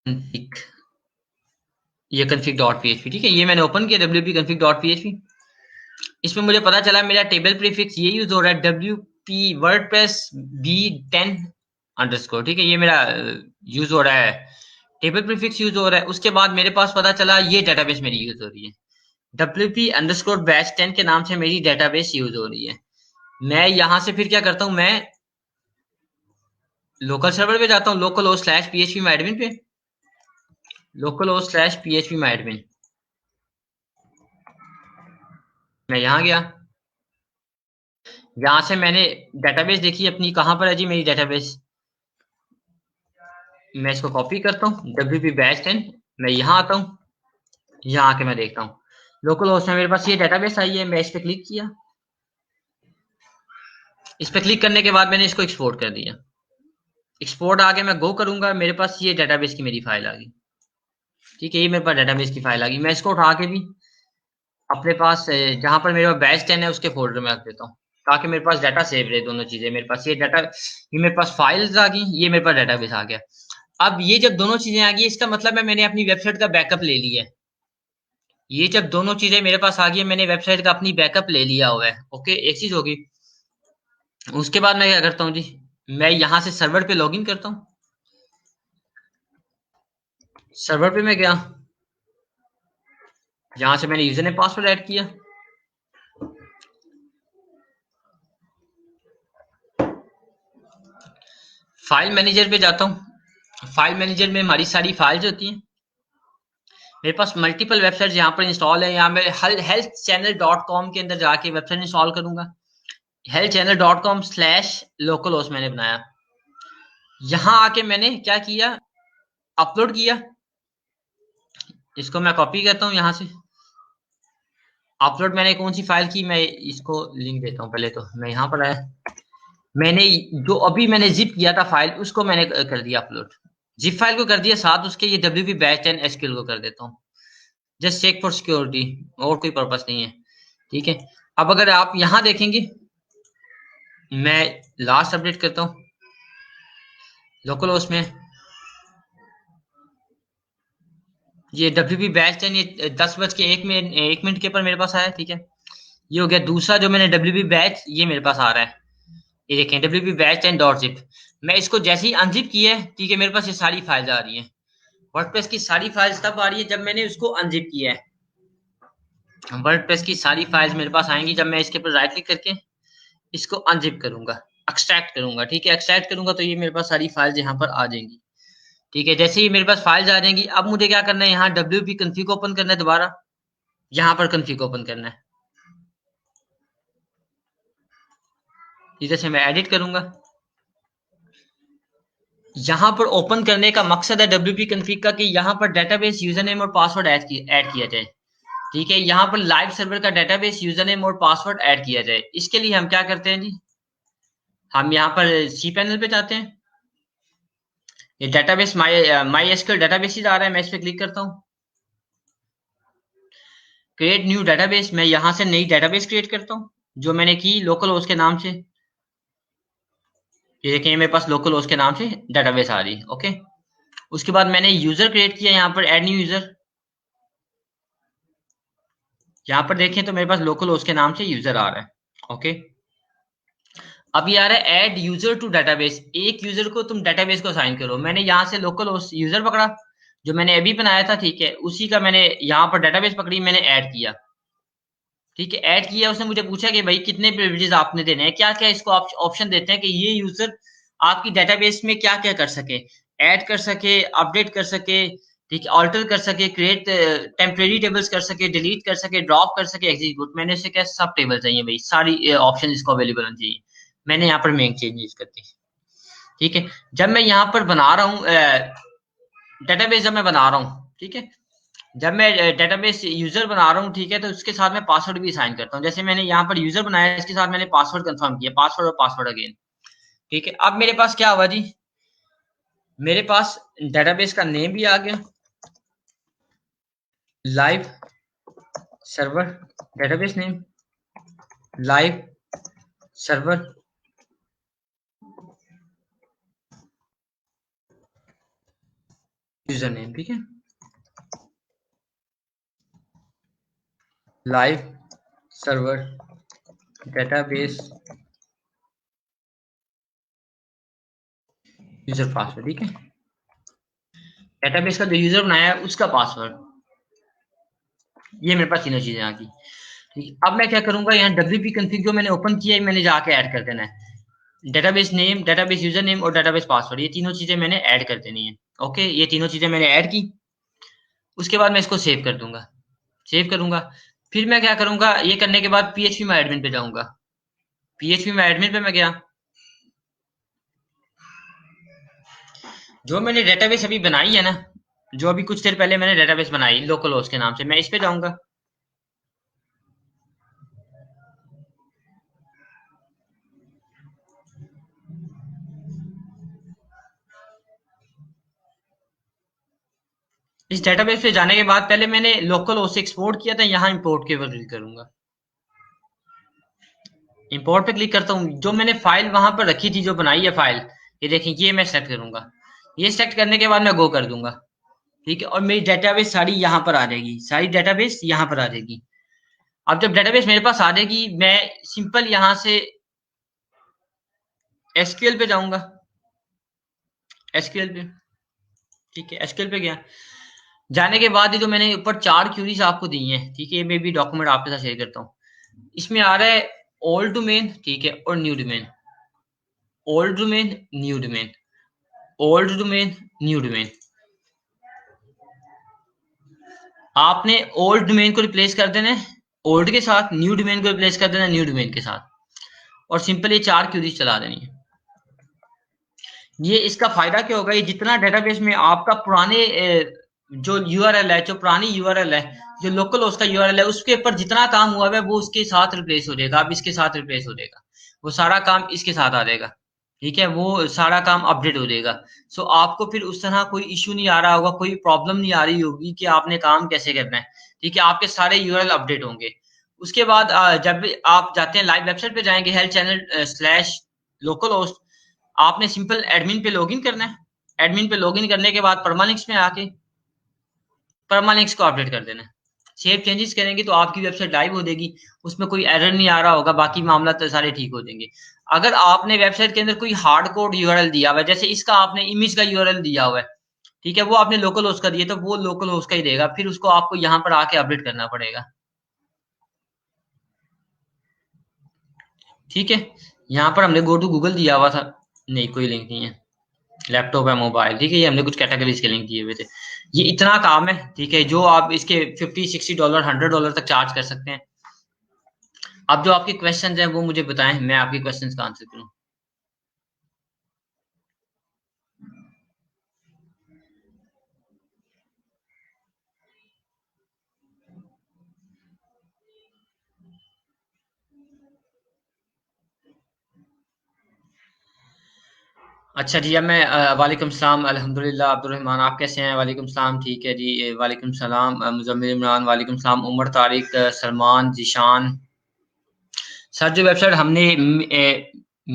config, ये config.php। ठीक है, ये मैंने ओपन किया WP config.php। इसमें मुझे पता चला मेरा टेबल प्रीफिक्स ये यूज हो रहा है WP WordPress B10_। ठीक है, ये मेरा यूज हो रहा है, टेबल प्रीफिक्स यूज हो रहा है। उसके बाद मेरे पास पता चला ये डेटाबेस मेरी यूज हो रही है, WP_ बैच 10 के नाम से मेरी डेटाबेस यूज हो रही है। मैं यहां से फिर क्या करता हूं, मैं लोकल सर्वर पे जाता हूं, local host slash PHP my admin पे, local host slash PHP my admin. मैं यहां गया, यहां से मैंने डेटाबेस देखी अपनी, कहां पर है जी मेरी डेटाबेस, मैं इसको कॉपी करता हूँ WP बैच 10, मैं यहाँ आता हूँ, यहाँ आके मैं देखता हूँ लोकल होस्ट में मेरे पास ये डेटाबेस आई है। मैं इस पर क्लिक किया, इस पर क्लिक करने के बाद मैंने इसको एक्सपोर्ट कर दिया। एक्सपोर्ट आगे मैं गो करूंगा, मेरे पास ये डेटाबेस की मेरी फाइल आ गई। ठीक है, ये मेरे पास डेटाबेस की फाइल आ गई। मैं इसको उठा के भी अपने पास जहां पर मेरे पास बैच 10 है उसके फोल्डर में रख देता हूँ, ताकि मेरे पास डाटा सेव रहे। दोनों चीजें मेरे पास, ये डाटा, ये मेरे पास फाइल्स आ गई, ये मेरे पास डेटाबेस आ गया। अब ये जब दोनों चीजें आ गई, इसका मतलब है मैंने अपनी वेबसाइट का बैकअप ले लिया है। ये जब दोनों चीजें मेरे पास आ गई, मैंने वेबसाइट का अपनी बैकअप ले लिया हुआ है। ओके, एक चीज होगी। उसके बाद मैं क्या करता हूँ जी, मैं यहां से सर्वर पे लॉगिन करता हूँ। सर्वर पे मैं गया, जहां से मैंने यूजर ने पासवर्ड ऐड किया, फाइल मैनेजर पे जाता हूँ। फाइल मैनेजर में हमारी सारी फाइल्स होती हैं। मेरे पास मल्टीपल वेबसाइट यहाँ पर इंस्टॉल है। यहाँ मैं healthchannel.com के अंदर जाके वेबसाइट इंस्टॉल करूंगा, healthchannel.com/localhost मैंने बनाया। यहां आके मैंने क्या किया, अपलोड किया, इसको मैं कॉपी करता हूँ यहाँ से। अपलोड मैंने कौन सी फाइल की, मैं इसको लिंक देता हूँ। पहले तो मैं यहाँ पर आया, मैंने जो अभी मैंने जिप किया था फाइल, उसको मैंने कर दिया अपलोड। जिप फाइल को कर दिया, साथ उसके ये WP बैच एंड SQL को कर देता हूँ, जस्ट चेक फॉर सिक्योरिटी, और कोई पर्पस नहीं है। ठीक है, अब अगर आप यहाँ देखेंगे, मैं लास्ट अपडेट करता हूँ लोकल होस्ट में। ये WP बैच एंड ये 10:01 के ऊपर मेरे पास आया। ठीक है, ये हो गया दूसरा जो मैंने WP बैच, ये मेरे पास आ रहा है। ये देखें WP batch and dot zip. मैं इसको जैसे ही अनजिप किया है, ठीक है, मेरे पास ये सारी फाइल्स आ रही हैं। वर्डप्रेस की सारी फाइल्स तब आ रही है जब मैंने उसको अनजिप किया है। वर्डप्रेस की सारी फाइल्स मेरे पास आएंगी जब मैं इसके ऊपर राइट क्लिक करके इसको अनजिप करूंगा, एक्सट्रैक्ट करूंगा। ठीक है, एक्सट्रैक्ट करूंगा तो ये मेरे पास सारी फाइल्स यहाँ पर आ जाएंगी। ठीक है, जैसे ही मेरे पास फाइल्स आ जाएंगी, अब मुझे क्या करना है, यहाँ WP कॉन्फ़िग ओपन करना है, दोबारा यहाँ पर कॉन्फ़िग ओपन करना है। इधर से मैं एडिट करूंगा। यहाँ पर ओपन करने का मकसद है WP कॉन्फ़िग का कि यहाँ पर डेटाबेस यूजर नेम और पासवर्ड ऐड किया जाए। ठीक है, यहाँ पर लाइव सर्वर का डेटाबेस यूजर नेम और पासवर्ड ऐड किया जाए। इसके लिए हम क्या करते हैं जी, हम यहाँ पर सी पैनल पे जाते हैं। ये डेटाबेस माई एसक्यूएल डेटाबेस आ रहा है, मैं इस पे क्लिक करता हूँ। क्रिएट न्यू डेटाबेस, मैं यहाँ से नई डेटाबेस क्रिएट करता हूँ जो मैंने की लोकल होस्ट के नाम से। ये देखिए मेरे पास लोकल होस्ट के नाम से डेटाबेस आ रही है। ओके, उसके बाद मैंने यूजर क्रिएट किया, यहाँ पर ऐड न्यू यूजर। यहाँ पर देखें तो मेरे पास लोकल होस्ट के नाम से यूजर आ रहा है। ओके, अब ये आ रहा है ऐड यूजर टू डेटाबेस, एक यूजर को तुम डेटाबेस को असाइन करो। मैंने यहाँ से लोकल होस्ट यूजर पकड़ा जो मैंने अभी बनाया था। ठीक है, उसी का मैंने यहाँ पर डेटाबेस पकड़ी, मैंने ऐड किया। ठीक है, ऐड किया, उसने मुझे पूछा कि भाई कितने प्रिविलेजेस आपने देने हैं, क्या क्या इसको आप ऑप्शन देते हैं कि ये यूजर आपकी डेटाबेस में क्या क्या कर सके, ऐड कर सके, अपडेट कर सके, ठीक है, ऑल्टर कर सके, क्रिएट टेम्परेरी टेबल्स कर सके, डिलीट कर सके, ड्रॉप कर सके, एग्जीक्यूट। मैंने इसे क्या सब टेबल चाहिए भाई, सारी ऑप्शन इसको अवेलेबल होनी चाहिए। मैंने यहाँ पर मेन चेंजेस करती। ठीक है, जब मैं यहाँ पर बना रहा हूँ डेटाबेस, जब मैं बना रहा हूँ, ठीक है, जब मैं डेटाबेस यूजर बना रहा हूँ, ठीक है, तो उसके साथ मैं पासवर्ड भी असाइन करता हूँ। जैसे मैंने यहाँ पर यूजर बनाया, इसके साथ मैंने पासवर्ड कंफर्म किया, पासवर्ड और पासवर्ड अगेन। ठीक है, अब मेरे पास क्या हुआ जी, मेरे पास डेटाबेस का नेम भी आ गया, live server database name, live server user name. ठीक है, live server database user password. ठीक है, डेटाबेस का जो यूजर बनाया है उसका पासवर्ड, ये मेरे पास तीनों चीजें आ गई। ठीक है, अब मैं क्या करूंगा, यहाँ WP कॉन्फ़िग जो मैंने ओपन किया है, मैंने जाके ऐड कर देना है। Database name, database user name और डेटाबेस पासवर्ड, ये तीनों चीजें मैंने ऐड कर देनी है। ओके, ये तीनों चीजें मैंने ऐड की। उसके बाद मैं इसको सेव कर दूंगा, सेव करूंगा। फिर मैं क्या करूंगा, ये करने के बाद PHP माई एडमिन पे जाऊंगा। PHP माई एडमिन पे मैं गया, जो मैंने डेटाबेस अभी बनाई है ना, जो अभी कुछ देर पहले मैंने डेटाबेस बनाई लोकल होस्ट के नाम से, मैं इस पे जाऊंगा। इस डेटाबेस पे जाने के बाद पहले मैंने लोकल होस्ट से एक्सपोर्ट किया था, यहाँ इंपोर्ट के ऊपर क्लिक करूंगा। इंपोर्ट पे क्लिक करता हूँ, जो मैंने फाइल वहां पर रखी थी, जो बनाई है फाइल, ये देखें, ये मैं सेलेक्ट करूंगा। ये सेलेक्ट करने के बाद मैं गो कर दूंगा। ठीक है, और मेरी डेटाबेस सारी यहाँ पर आ जाएगी, सारी डेटाबेस यहाँ पर आ जाएगी। अब जब डेटाबेस मेरे पास आ जाएगी, मैं सिंपल यहाँ से SQL पे जाऊंगा, SQL पे। ठीक है, SQL पे गया, जाने के बाद ये जो मैंने ऊपर 4 क्यूरीज आपको दी हैं, ठीक है, ये मैं भी डॉक्यूमेंट आपके साथ शेयर करता हूँ। इसमें आ रहा है ओल्ड डोमेन, ठीक है, और new domain, old domain, new domain, old domain, new domain. आपने ओल्ड डोमेन को रिप्लेस कर देना है ओल्ड के साथ, न्यू डोमेन को रिप्लेस कर देना है न्यू डोमेन के साथ, और सिंपल ये 4 क्यूरीज चला देनी है। ये इसका फायदा क्या होगा, ये जितना डेटाबेस में आपका पुराने जो यूआरएल है, जो पुरानी यूआरएल है, जो लोकल होस्ट का यूआरएल है, उसके ऊपर जितना काम हुआ है वो उसके साथ रिप्लेस हो जाएगा। अब इसके साथ रिप्लेस हो जाएगा, वो सारा काम इसके साथ आ जाएगा। ठीक है, वो सारा काम अपडेट हो जाएगा। सो आपको फिर उस तरह कोई इशू नहीं आ रहा होगा, कोई प्रॉब्लम नहीं आ रही होगी कि आपने काम कैसे करना है। ठीक है, आपके सारे यूआरएल अपडेट होंगे। उसके बाद जब भी आप जाते हैं लाइव वेबसाइट पे जाएंगे health channel slash local host, आपने सिंपल एडमिन पे लॉगिन करना है। एडमिन पे लॉगिन करने के बाद परमालिंक्स में आके परमालिंक्स को अपडेट कर देना है। सेव चेंजेस करेंगे तो आपकी वेबसाइट लाइव हो जाएगी, उसमें कोई एरर नहीं आ रहा होगा, बाकी मामला तो सारे ठीक हो जाएंगे। अगर आपने वेबसाइट के अंदर कोई हार्ड कोड यूआरएल दिया हुआ है, जैसे इसका आपने इमेज का यूआरएल दिया हुआ है, ठीक है, वो आपने लोकल होस्ट का दिया तो वो लोकल होस्ट का ही देगा, फिर उसको आपको यहाँ पर आके अपडेट करना पड़ेगा। ठीक है, यहाँ पर हमने गो टू गूगल दिया हुआ था, नहीं कोई लिंक नहीं है। लैपटॉप है, मोबाइल, ठीक है, ये हमने कुछ कैटेगरीज के लिंक दिए हुए थे। ये इतना काम है, ठीक है, जो आप इसके $50-60 $100 तक चार्ज कर सकते हैं। अब जो आपके क्वेश्चंस हैं वो मुझे बताएं, मैं आपके क्वेश्चंस का आंसर करूं। अच्छा जी, अब मैं वालेकुम सलाम, अल्हम्दुलिल्लाह, अब्दुल रहमान, आप कैसे हैं? वालेकुम सलाम, ठीक है जी, वालेकुम सलाम, मुजम्मिल इमरान, वालेकुम सलाम, उमर तारिक, सलमान, जीशान। सर जो वेबसाइट हमने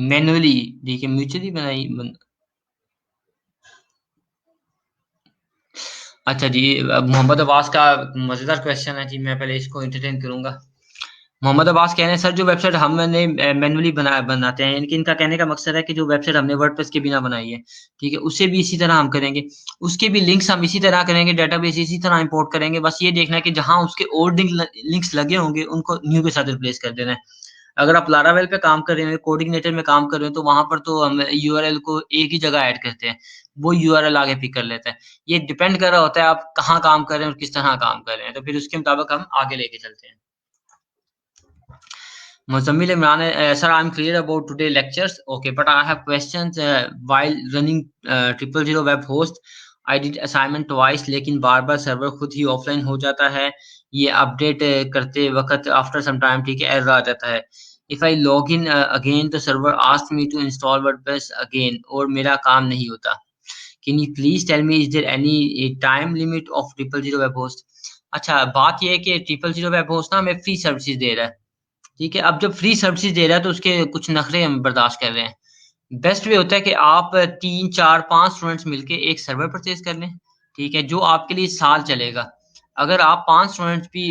मैनुअली, देखिए, म्यूचुअली बनाई अच्छा जी, मोहम्मद अब्बास का मजेदार क्वेश्चन है जी, मैं पहले इसको एंटरटेन करूंगा। मोहम्मद अब्बास कह रहे हैं, सर जो वेबसाइट हमने मैनुअली बनाते हैं, इनका कहने का मकसद है कि जो वेबसाइट हमने वर्डप्रेस के बिना बनाई है, ठीक है, उसे भी इसी तरह हम करेंगे, उसके भी लिंक्स हम इसी तरह करेंगे, डेटाबेस इसी तरह इंपोर्ट करेंगे, बस ये देखना है कि जहां उसके ओल्ड लिंक्स लगे होंगे उनको न्यू के साथ रिप्लेस कर देना है। अगर आप लारावेल पे काम कर रहे हो, कोऑर्डिनेटर में काम कर रहे हो, तो वहां पर तो हम यूआरएल को एक ही जगह ऐड करते हैं, वो यूआरएल आगे पिक कर लेता है। ये डिपेंड कर रहा होता है आप कहाँ काम कर रहे हैं और किस तरह काम कर रहे हैं, तो फिर उसके मुताबिक हम आगे लेके चलते हैं। Muzammil Imran, sir, I'm clear about today lectures. Okay, but I have questions. While running 000 web host, I did assignment twice, लेकिन बार बार सर्वर खुद ही ऑफलाइन हो जाता है। ये अपडेट करते वक्त आफ्टर सम टाइम, ठीक है, एरर आ जाता है। If I log in again तो server ask me to install WordPress again और मेरा काम नहीं होता। Can you please tell me is there any time limit of 000 web host? अच्छा, बात ये है कि 000 वेब होस्ट ना हमें फ्री सर्विसेज दे रहा है। ठीक है, अब जब फ्री सर्विसेज दे रहा है तो उसके कुछ नखरे हम बर्दाश्त कर रहे हैं। बेस्ट वे होता है कि आप 3 4 5 स्टूडेंट्स मिलके एक सर्वर परचेज कर लें, ठीक है, जो आपके लिए साल चलेगा। अगर आप 5 स्टूडेंट्स भी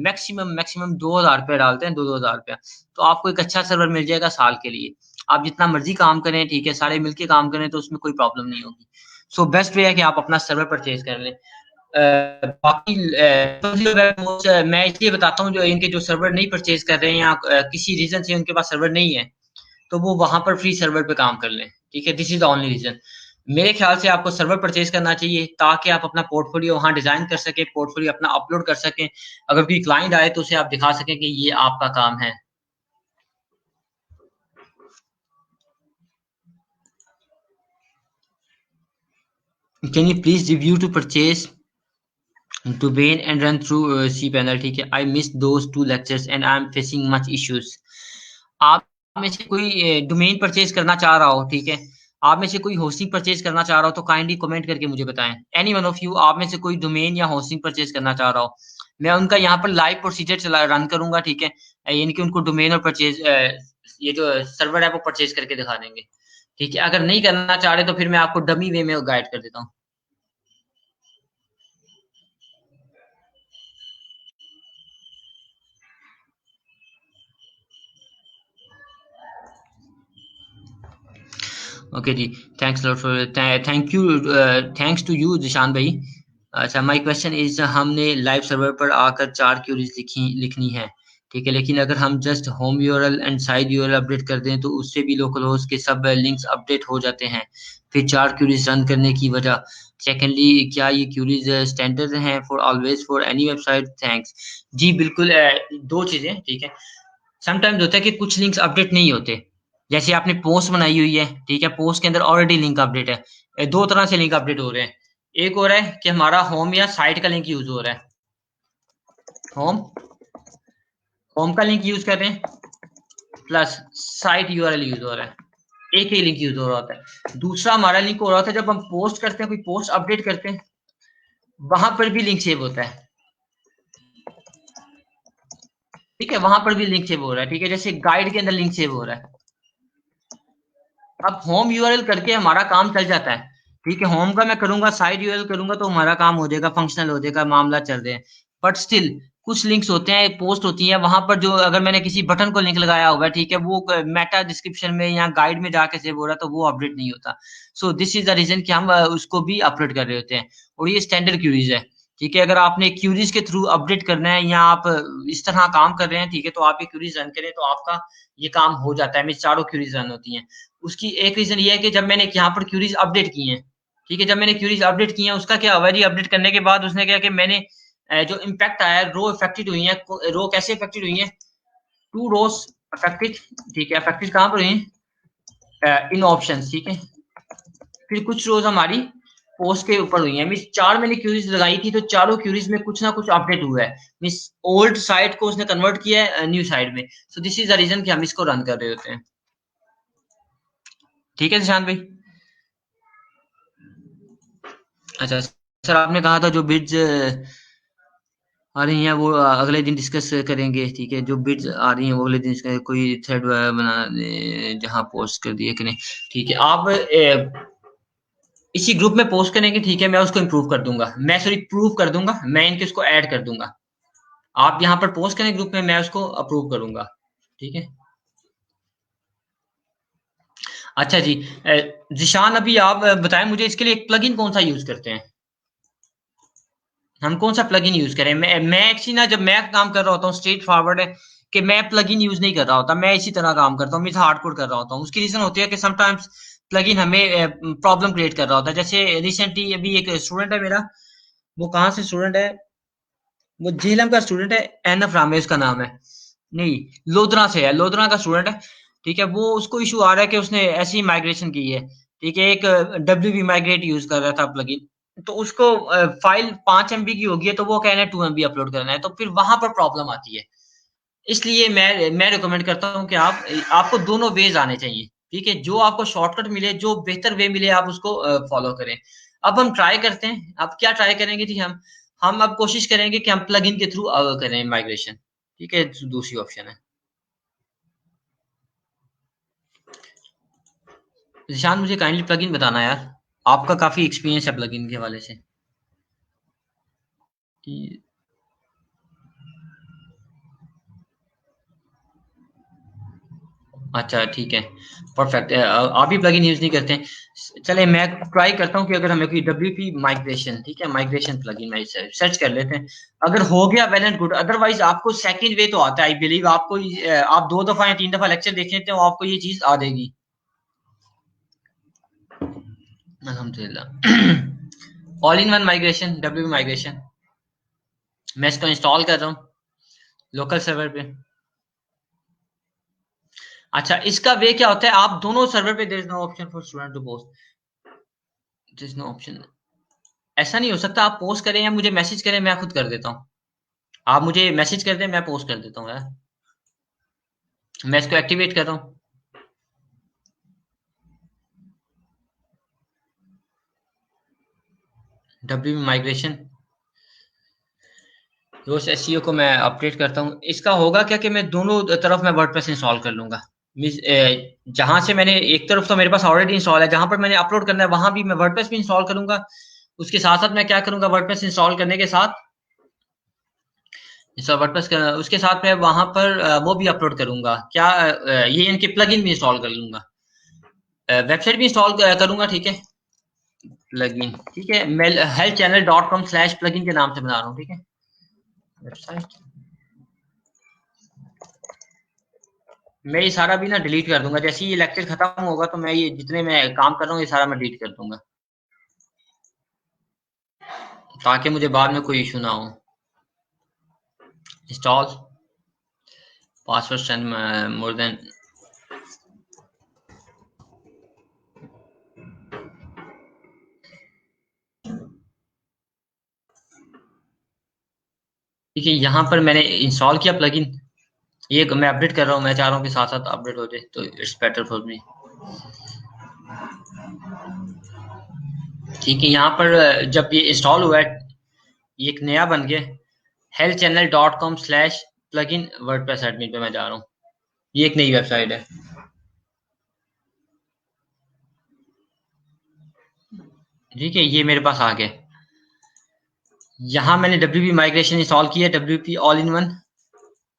मैक्सिमम मैक्सिमम 2,000 रुपया डालते हैं, 2,000 रुपया, तो आपको एक अच्छा सर्वर मिल जाएगा साल के लिए। आप जितना मर्जी काम करें, ठीक है, सारे मिलके काम करें तो उसमें कोई प्रॉब्लम नहीं होगी। सो बेस्ट वे है कि आप अपना सर्वर परचेज कर लें। बाकी मैं इसलिए बताता हूँ, जो इनके जो सर्वर नहीं परचेज कर रहे हैं या किसी रीजन से उनके पास सर्वर नहीं है, तो वो वहां पर फ्री सर्वर पे काम कर लें। ठीक है, this is the only reason. मेरे ख्याल से आपको सर्वर परचेज करना चाहिए ताकि आप अपना पोर्टफोलियो वहां डिजाइन कर सके, पोर्टफोलियो अपना अपलोड कर सकें। अगर कोई क्लाइंट आए तो उसे आप दिखा सकें कि ये आपका काम है। Can you please review to purchase domain and run through cpanel? ठीक है, I missed those 2 lectures and I'm facing much issues. आप में से कोई डोमेन परचेज करना चाह रहा हो, ठीक है, आप में से कोई होस्टिंग परचेज करना चाह रहा हो तो काइंडली कमेंट करके मुझे बताएं। एनी वन ऑफ यू, आप में से कोई डोमेन या होस्टिंग परचेज करना चाह रहा हो, मैं उनका यहाँ पर लाइव प्रोसीजर चला रन करूंगा। ठीक है, यानी कि उनको डोमेन और परचेज ये जो सर्वर है वो परचेज करके दिखा देंगे। ठीक है, अगर नहीं करना चाह रहे तो फिर मैं आपको डमी वे में गाइड कर देता हूँ। ओके जी, thanks lot for thank you, thanks to you Zeeshan भाई। अच्छा, माय क्वेश्चन इज, हमने लाइव सर्वर पर आकर 4 क्यूरीज लिखनी है, ठीक है, लेकिन अगर हम just home URL and side URL update कर दें तो उससे भी लोकल होस्ट के सब लिंक्स अपडेट हो जाते हैं, फिर 4 क्यूरीज रन करने की वजह। सेकेंडली, क्या ये क्यूरीज स्टैंडर्ड हैं for always for any website? Thanks. जी बिल्कुल, दो चीजें, ठीक है, समटाइम्स होता है कि कुछ लिंक्स अपडेट नहीं होते। जैसे आपने पोस्ट बनाई हुई है, ठीक है, पोस्ट के अंदर ऑलरेडी लिंक अपडेट है, दो तरह से लिंक अपडेट हो रहे हैं। एक हो रहा है कि हमारा होम या साइट का लिंक यूज हो रहा है, होम होम का लिंक यूज कर रहे हैं प्लस साइट यूआरएल यूज हो रहा है, एक ही लिंक यूज हो रहा होता है। दूसरा हमारा लिंक हो रहा होता है जब हम पोस्ट करते हैं, कोई पोस्ट अपडेट करते हैं, वहां पर भी लिंक सेव होता है, ठीक है, वहां पर भी लिंक सेव हो रहा है, ठीक है, जैसे गाइड के अंदर लिंक सेव हो रहा है। अब होम यूआरएल करके हमारा काम चल जाता है, ठीक है, होम का मैं करूंगा, साइड यूआरएल करूंगा तो हमारा काम हो जाएगा, फंक्शनल हो जाएगा, मामला चल रहे हैं। बट स्टिल कुछ लिंक्स होते हैं, पोस्ट होती है, वहां पर जो अगर मैंने किसी बटन को लिंक लगाया होगा, ठीक है, वो मेटा डिस्क्रिप्शन में या गाइड में जाके सेव हो रहा है, तो वो अपडेट नहीं होता। So this is the reason कि हम उसको भी अपडेट कर रहे होते हैं। और ये स्टैंडर्ड क्यूरीज है, ठीक है, अगर आपने क्यूरीज के थ्रू अपडेट करना है या आप इस तरह काम कर रहे हैं, ठीक है, तो आप ये क्यूरीज रन करें तो आपका ये काम हो जाता है। मेरी चारों क्यूरीज रन होती हैं। उसकी एक रीजन ये है कि जब मैंने यहाँ पर क्यूरीज अपडेट की हैं, ठीक है, जब मैंने क्यूरीज अपडेट की हैं, उसका क्या हुआ जी, अपडेट करने के बाद उसने क्या कि मैंने जो इम्पैक्ट आया, रो अफेक्टेड हुई है, रो कैसे अफेक्टेड हुई है, 2 रोज अफेक्टेड, ठीक है, अफेक्टेड कहाँ पर हुई है, इन ऑप्शन, ठीक है, फिर कुछ रोज हमारी पोस्ट के ऊपर हुई है। मीन 4 मैंने क्यूरीज लगाई थी, तो चारों क्यूरीज में कुछ ना कुछ अपडेट हुआ है, मीन ओल्ड साइट को उसने कन्वर्ट किया है न्यू साइट में। So this is the reason कि हम इसको रन कर रहे होते हैं, ठीक है निशांत भाई। अच्छा सर, आपने कहा था जो बिड्स आ रही हैं वो अगले दिन डिस्कस करेंगे, ठीक है, जो बिड्स आ रही हैं वो अगले दिन कोई थ्रेड बना जहां पोस्ट कर दिए कि नहीं, ठीक है, आप इसी ग्रुप में पोस्ट करेंगे, ठीक है, मैं उसको इम्प्रूव कर दूंगा, मैं सॉरी प्रूव कर दूंगा, मैं इनके उसको ऐड कर दूंगा। आप यहाँ पर पोस्ट करें ग्रुप में, मैं उसको अप्रूव करूंगा, ठीक है। अच्छा जी, जिशान अभी आप बताएं मुझे इसके लिए एक प्लगइन कौन सा यूज करते हैं, हम कौन सा प्लगइन यूज करें। मैं एक्चुअली ना, जब मैं काम कर रहा होता हूँ, स्ट्रेट फॉरवर्ड है कि मैं प्लगइन यूज नहीं कर रहा होता, मैं इसी तरह काम करता हूँ, मैं हार्डकोड कर रहा होता हूँ। उसकी रीजन होती है कि समटाइम्स प्लगइन हमें प्रॉब्लम क्रिएट कर रहा होता है। जैसे रिसेंटली अभी एक स्टूडेंट है मेरा, वो कहाँ से स्टूडेंट है, वो झेलम का स्टूडेंट है, एनफ रामे उसका नाम है, नहीं, लोधरा से है, लोधरा का स्टूडेंट है, ठीक है, वो उसको इशू आ रहा है कि उसने ऐसी माइग्रेशन की है, ठीक है, एक डब्ल्यू माइग्रेट यूज कर रहा था प्लगइन, तो उसको फाइल 5 MB की होगी है, तो वो कहना है 2 MB अपलोड करना है, तो फिर वहां पर प्रॉब्लम आती है। इसलिए मैं रिकमेंड करता हूँ कि आपको दोनों वेज आने चाहिए, ठीक है, जो आपको शॉर्टकट मिले, जो बेहतर वे मिले, आप उसको फॉलो करें। अब हम ट्राई करते हैं, अब क्या ट्राई करेंगे जी, हम अब कोशिश करेंगे कि हम प्लगइन के थ्रू करें माइग्रेशन, ठीक है, दूसरी ऑप्शन है। निशान मुझे काइंडली प्लगइन बताना यार, आपका काफी एक्सपीरियंस है प्लगइन के हवाले से। कि- अच्छा ठीक है, परफेक्ट, आप भी प्लगइन यूज नहीं करते हैं। चले मैं ट्राई करता हूँ कि अगर हमें कोई डब्ल्यूपी माइग्रेशन, ठीक है, माइग्रेशन प्लगइन में सर्च कर लेते हैं, अगर हो गया वेल एंड गुड, अदरवाइज आपको सेकंड वे तो आता है, आई बिलीव आपको आप 2 दफा या 3 दफा लेक्चर देख लेते हो, आपको ये चीज आ जाएगी, अल्हम्दुलिल्लाह। All in one migration, W migration, मैं इसको इंस्टॉल कर रहा हूँ लोकल सर्वर पे। अच्छा, इसका वे क्या होता है, आप दोनों सर्वर पे there is no option for student to post, there is no option, ऐसा नहीं हो सकता आप पोस्ट करें या मुझे मैसेज करें, मैं खुद कर देता हूँ, आप मुझे मैसेज कर दें, मैं पोस्ट कर देता हूँ यार, मैं इसको एक्टिवेट कर रहा हूँ। डब्ल्यू माइग्रेशन रोज एसईओ को मैं अपडेट करता हूँ, इसका होगा क्या कि मैं दोनों तरफ मैं वर्डप्रेस इंस्टॉल कर लूंगा। मींस जहां से मैंने एक तरफ तो मेरे पास ऑलरेडी इंस्टॉल है, जहां पर मैंने अपलोड करना है वहां भी मैं वर्डप्रेस भी इंस्टॉल करूंगा, उसके साथ साथ मैं क्या करूंगा, वर्डप्रेस इंस्टॉल करने के साथ वर्डप्रेस उसके साथ मैं वहां पर वो भी अपलोड करूंगा, क्या ये इनके प्लगइन भी इंस्टॉल कर लूंगा, वेबसाइट भी इंस्टॉल करूंगा, ठीक है, प्लगइन, ठीक है, मैं healthchannel.com/plugin के नाम से बना रहा हूँ, ठीक है, वेबसाइट। मैं ये सारा भी ना डिलीट कर दूंगा, जैसे ही ये लेक्चर खत्म होगा तो मैं ये जितने मैं काम कर रहा हूँ ये सारा मैं डिलीट कर दूंगा, ताकि मुझे बाद में कोई इशू ना हो। Install password send more than, ठीक है, यहाँ पर मैंने इंस्टॉल किया प्लगइन। ये मैं अपडेट कर रहा हूँ, मैं चाह रहा हूँ कि साथ साथ अपडेट हो जाए, तो इट्स बेटर फॉर मी। ठीक है, यहाँ पर जब ये इंस्टॉल हुआ है, ये एक नया बन गया, healthchannel.com/plugin WordPress admin पे मैं जा रहा हूँ। ये एक नई वेबसाइट है। ठीक है, ये मेरे पास आ गया। यहाँ मैंने WP माइग्रेशन इंस्टॉल किया, WP all in one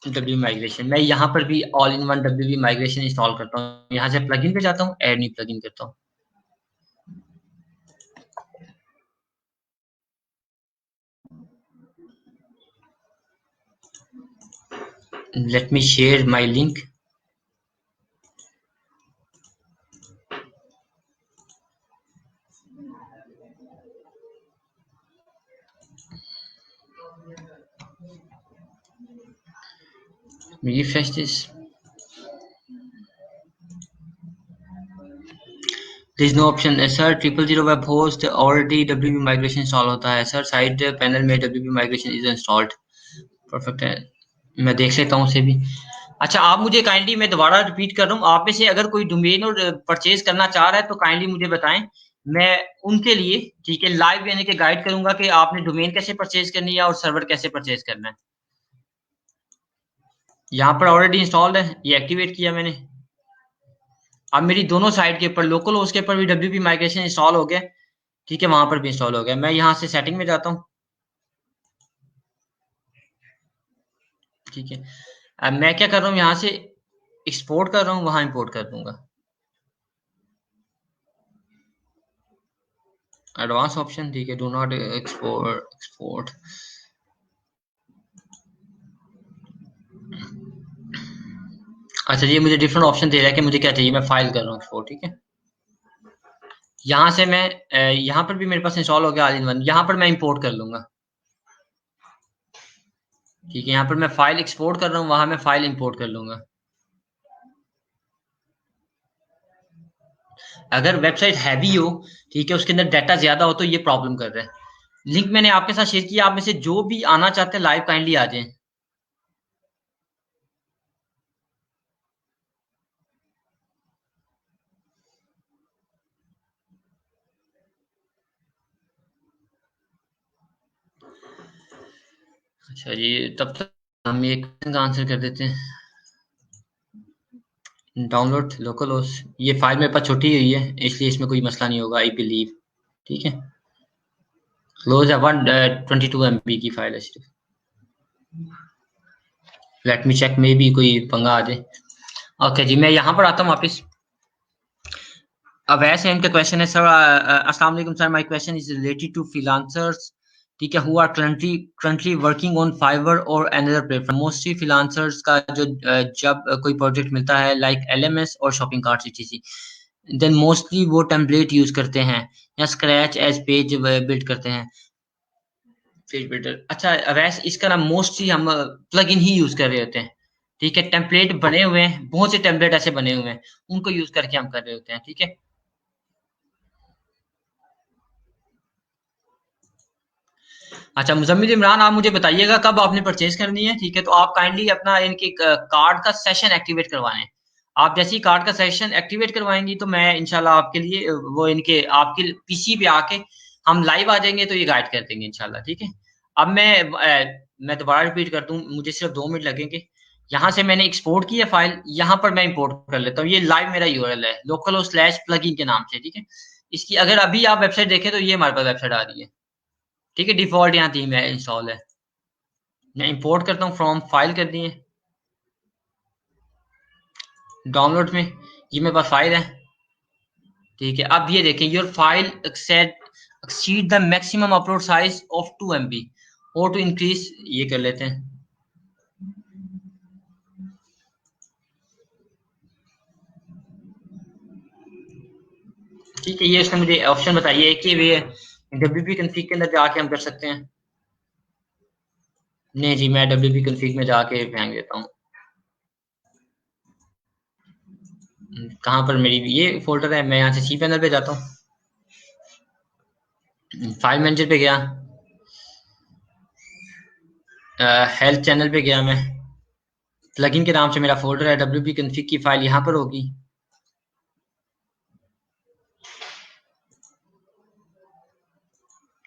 WP migration. मैं यहाँ पर भी all in one WP migration install करता हूँ। यहाँ से प्लगइन पे जाता हूँ, ऐड न्यू प्लगइन करता हूँ। Let me share my link. refresh this. There is no option sir. 000 web host already WP migration install होता है सर। साइड पैनल में WP migration is installed. Perfect है, मैं देख लेता हूँ उसे भी। अच्छा, आप मुझे काइंडली, मैं दोबारा रिपीट कर रहा हूँ, आप में से अगर कोई डोमेन और परचेज करना चाह रहा है तो काइंडली मुझे बताएं। मैं उनके लिए, ठीक है, लाइव यानी कि गाइड करूंगा कि आपने डोमेन कैसे परचेज करनी है और सर्वर कैसे परचेज करना है। यहाँ पर ऑलरेडी इंस्टॉल्ड है, ये एक्टिवेट किया मैंने। अब मेरी दोनों साइड के ऊपर, लोकल होस्ट के ऊपर भी WP माइग्रेशन इंस्टॉल हो गया। ठीक है, वहां पर भी इंस्टॉल हो गया। मैं यहाँ से सेटिंग में जाता हूँ। ठीक है, अब मैं क्या कर रहा हूँ, यहाँ से एक्सपोर्ट कर रहा हूँ, वहां इंपोर्ट कर दूंगा। एडवांस ऑप्शन, ठीक है, डू नॉट एक्सपोर्ट। अच्छा, ये मुझे डिफरेंट ऑप्शन दे रहा है कि मुझे क्या चाहिए। मैं फाइल कर रहा हूँ एक्सपोर्ट। ठीक है, यहाँ से मैं यहाँ पर भी मेरे पास इंस्टॉल हो गया ऑल इन वन। यहाँ पर मैं इंपोर्ट कर लूंगा। ठीक है, यहाँ पर मैं फाइल एक्सपोर्ट कर रहा हूँ, वहां मैं फाइल इंपोर्ट कर लूंगा। अगर वेबसाइट हैवी हो, ठीक है, उसके अंदर डाटा ज्यादा हो, तो ये प्रॉब्लम कर रहा है। लिंक मैंने आपके साथ शेयर किया, आप में से जो भी आना चाहते हैं लाइव काइंडली आ जाएं। अच्छा जी, तब तक हम एक क्वेश्चन का आंसर कर देते हैं। डाउनलोड लोकल होस्ट, ये फाइल मेरे पास छोटी हुई है, इसलिए इसमें कोई मसला नहीं होगा, आई बिलीव। ठीक है, क्लोज है। 122 MB की फाइल है सिर्फ। लेट मी चेक, मे भी कोई पंगा आ जाए। ओके जी, मैं यहाँ पर आता हूँ वापिस। अब वैसे इनका क्वेश्चन है सर, अस्सलाम वालेकुम sir, my question is related to freelancers, ठीक है, who are currently working on Fiverr और अनदर प्लेटफॉर्म। मोस्टली फ्रीलांसर्स का जो जब कोई प्रोजेक्ट मिलता है लाइक LMS और shopping cart etc, then mostly वो टेम्पलेट यूज करते हैं या स्क्रैच एज पेज बिल्ड करते हैं। पेज बिल्डर, अच्छा वैसे इसका ना मोस्टली हम प्लग इन ही यूज कर रहे होते हैं। ठीक है, टेम्पलेट बने हुए हैं, बहुत से टेम्पलेट ऐसे बने हुए हैं, उनको यूज करके हम कर रहे होते हैं। ठीक है, अच्छा मुजम्मिल इमरान, आप मुझे बताइएगा कब आपने परचेज करनी है। ठीक है, तो आप काइंडली अपना इनके कार्ड का सेशन एक्टिवेट करवाएं। आप जैसे ही कार्ड का सेशन एक्टिवेट करवाएंगी तो मैं इंशाल्लाह आपके लिए वो इनके आपके PC पे आके हम लाइव आ जाएंगे, तो ये गाइड कर देंगे इंशाल्लाह। ठीक है, अब मैं दोबारा रिपीट कर दूं, मुझे सिर्फ 2 मिनट लगेंगे। यहाँ से मैंने एक्सपोर्ट की है फाइल, यहाँ पर मैं इंपोर्ट कर लेता हूँ। ये लाइव मेरा URL है, localhost/plugin के नाम से। ठीक है, इसकी अगर अभी आप वेबसाइट देखें तो ये हमारे पास वेबसाइट आ रही है। ठीक है, डिफॉल्ट यहाँ थीम है, इंस्टॉल है। मैं इंपोर्ट करता हूँ फ्रॉम, फाइल कर दिए, डाउनलोड में, ये मेरे पास फाइल है। ठीक है, अब ये देखें, your file exceed the maximum upload size of 2 MB, और टू इंक्रीज ये कर लेते हैं। ठीक है, ये इसमें मुझे ऑप्शन बताइए कि वे WP config के अंदर जाके हम कर सकते हैं। नहीं जी, मैं WP config में जाके फेंक देता हूँ। कहाँ पर मेरी ये फोल्डर है, मैं यहाँ से सी पैनल पे जाता हूँ, फाइल मैनेजर पे गया। हेल्थ चैनल पे गया मैं, प्लगइन के नाम से मेरा फोल्डर है, wp config की फाइल यहाँ पर होगी।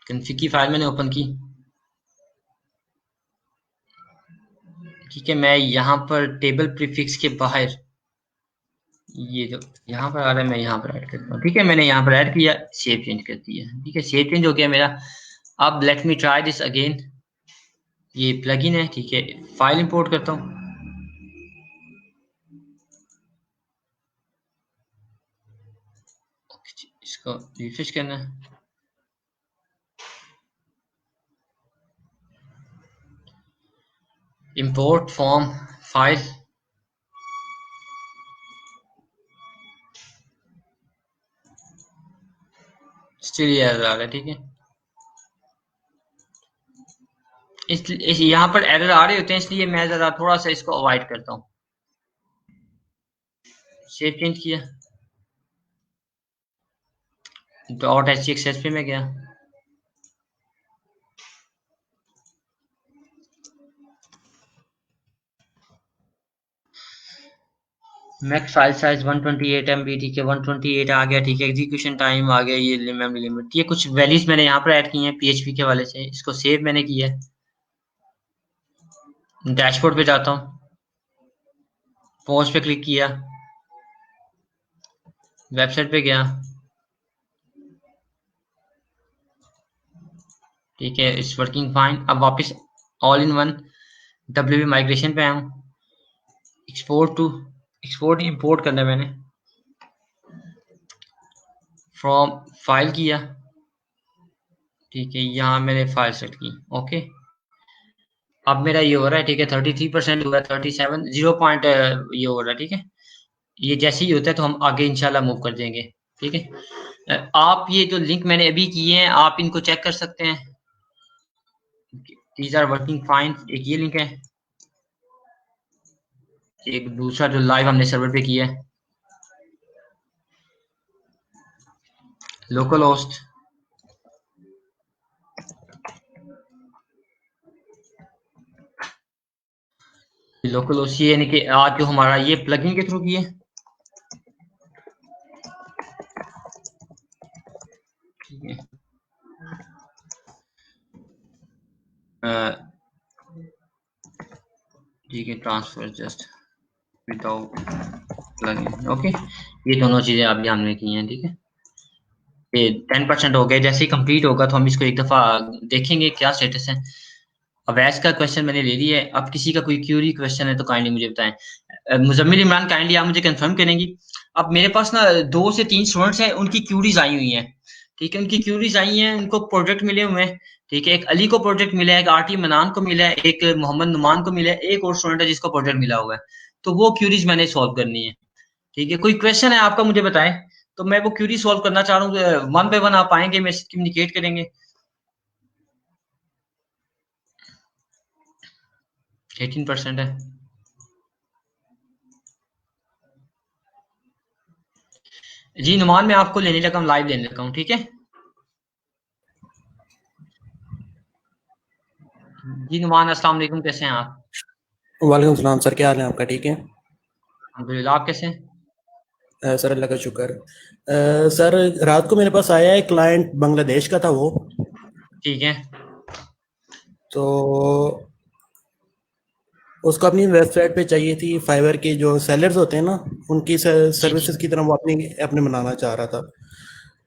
config की फाइल मैंने ओपन की, ठीक है। मैं यहाँ पर टेबल प्रीफिक्स के बाहर ये जो यहाँ पर आ रहा है मैं यहाँ पर ऐड करता हूँ, ठीक है। मैंने यहाँ पर ऐड किया, सेव चेंज कर दिया, ठीक है। सेव चेंज हो गया मेरा। अब late me try this again. ये प्लगइन है, ठीक है। फाइल इंपोर्ट करता हूँ, इसको रिफ्रेश करना है। इंपोर्ट फॉर्म फाइल, स्टिल ये एरर आ रहा है, ठीक है। इस यहाँ पर एरर आ रहे होते हैं, इसलिए मैं जरा थोड़ा सा इसको अवॉइड करता हूँ। सेव चेंज किया, डॉट hcxs पे मैं गया, मैक्स फाइल साइज 128 MB, ठीक है। 128 आ गया, ठीक है। एग्जीक्यूशन टाइम आ गया, ये मेमोरी लिमिट, ये कुछ वैल्यूज मैंने यहाँ पर ऐड की हैं पीएचपी के वाले से। इसको सेव मैंने किया है। डैशबोर्ड पे जाता हूँ, पोस्ट पे क्लिक किया, वेबसाइट पे गया, ठीक है। It's working fine. अब वापस all in one WP migration पे आया हूँ। एक्सपोर्ट इंपोर्ट करना है मैंने, फ्रॉम फाइल किया, ठीक है। यहाँ मैंने फाइल सेट की, ओके। अब मेरा ये हो रहा है, ठीक है। 33% हुआ, 37 0 पॉइंट ये हो रहा है, ठीक है। ये जैसे ही होता है तो हम आगे इंशाल्लाह मूव कर देंगे, ठीक है। आप ये जो लिंक मैंने अभी किए हैं, आप इनको चेक कर सकते हैं। These are working fine. एक ये लिंक है, एक दूसरा जो लाइव हमने सर्वर पे किया है, लोकल होस्ट। लोकल होस्ट ये यानी कि आज जो हमारा ये प्लगइन के थ्रू किया है, ठीक है। ठीक है, transfer just without plugin, okay. ये दोनों चीजें अभी हमने की हैं, ठीक है। ये 10% हो गए। जैसे ही कंप्लीट होगा तो हम इसको एक दफा देखेंगे क्या स्टेटस है। अवैस का क्वेश्चन मैंने ले लिया है। अब किसी का कोई क्यूरी क्वेश्चन है तो काइंडली मुझे बताएं। मुजम्मिल इमरान, काइंडली आप मुझे कंफर्म करेंगी। अब मेरे पास ना 2 से 3 स्टूडेंट्स हैं, उनकी क्यूरीज आई हुई हैं, ठीक है। उनकी क्यूरीज आई हैं, उनको प्रोजेक्ट मिले हुए हैं, ठीक है। एक अली को प्रोजेक्ट मिला है, एक आरटी मनान को मिला है, एक मोहम्मद नुमान को मिला है, एक और स्टूडेंट है जिसको प्रोजेक्ट मिला हुआ है। तो वो क्यूरीज मैंने सॉल्व करनी है, ठीक है। कोई क्वेश्चन है आपका मुझे बताएं, तो मैं वो क्यूरी सॉल्व करना चाह रहा हूँ। वन बाय वन आप आएंगे, मैं कम्युनिकेट करेंगे। 18% है जी। नुमान, मैं आपको लेने लगा हूँ, लाइव लेने लगा हूँ, ठीक है। जी नुमान, अस्सलाम वालेकुम, कैसे हैं आप? वालेकुम सलाम सर, क्या हाल है आपका? ठीक है अल्हम्दुलिल्लाह, आप कैसे हैं? सर, अल्लाह का शुक्र। सर, रात को मेरे पास आया है क्लाइंट, बांग्लादेश का था वो। ठीक है, तो उसको अपनी वेबसाइट पे चाहिए थी, फाइवर के जो सेलर्स होते हैं ना, उनकी जी जी, सर्विसेज की तरह वो अपनी अपने बनाना चाह रहा था।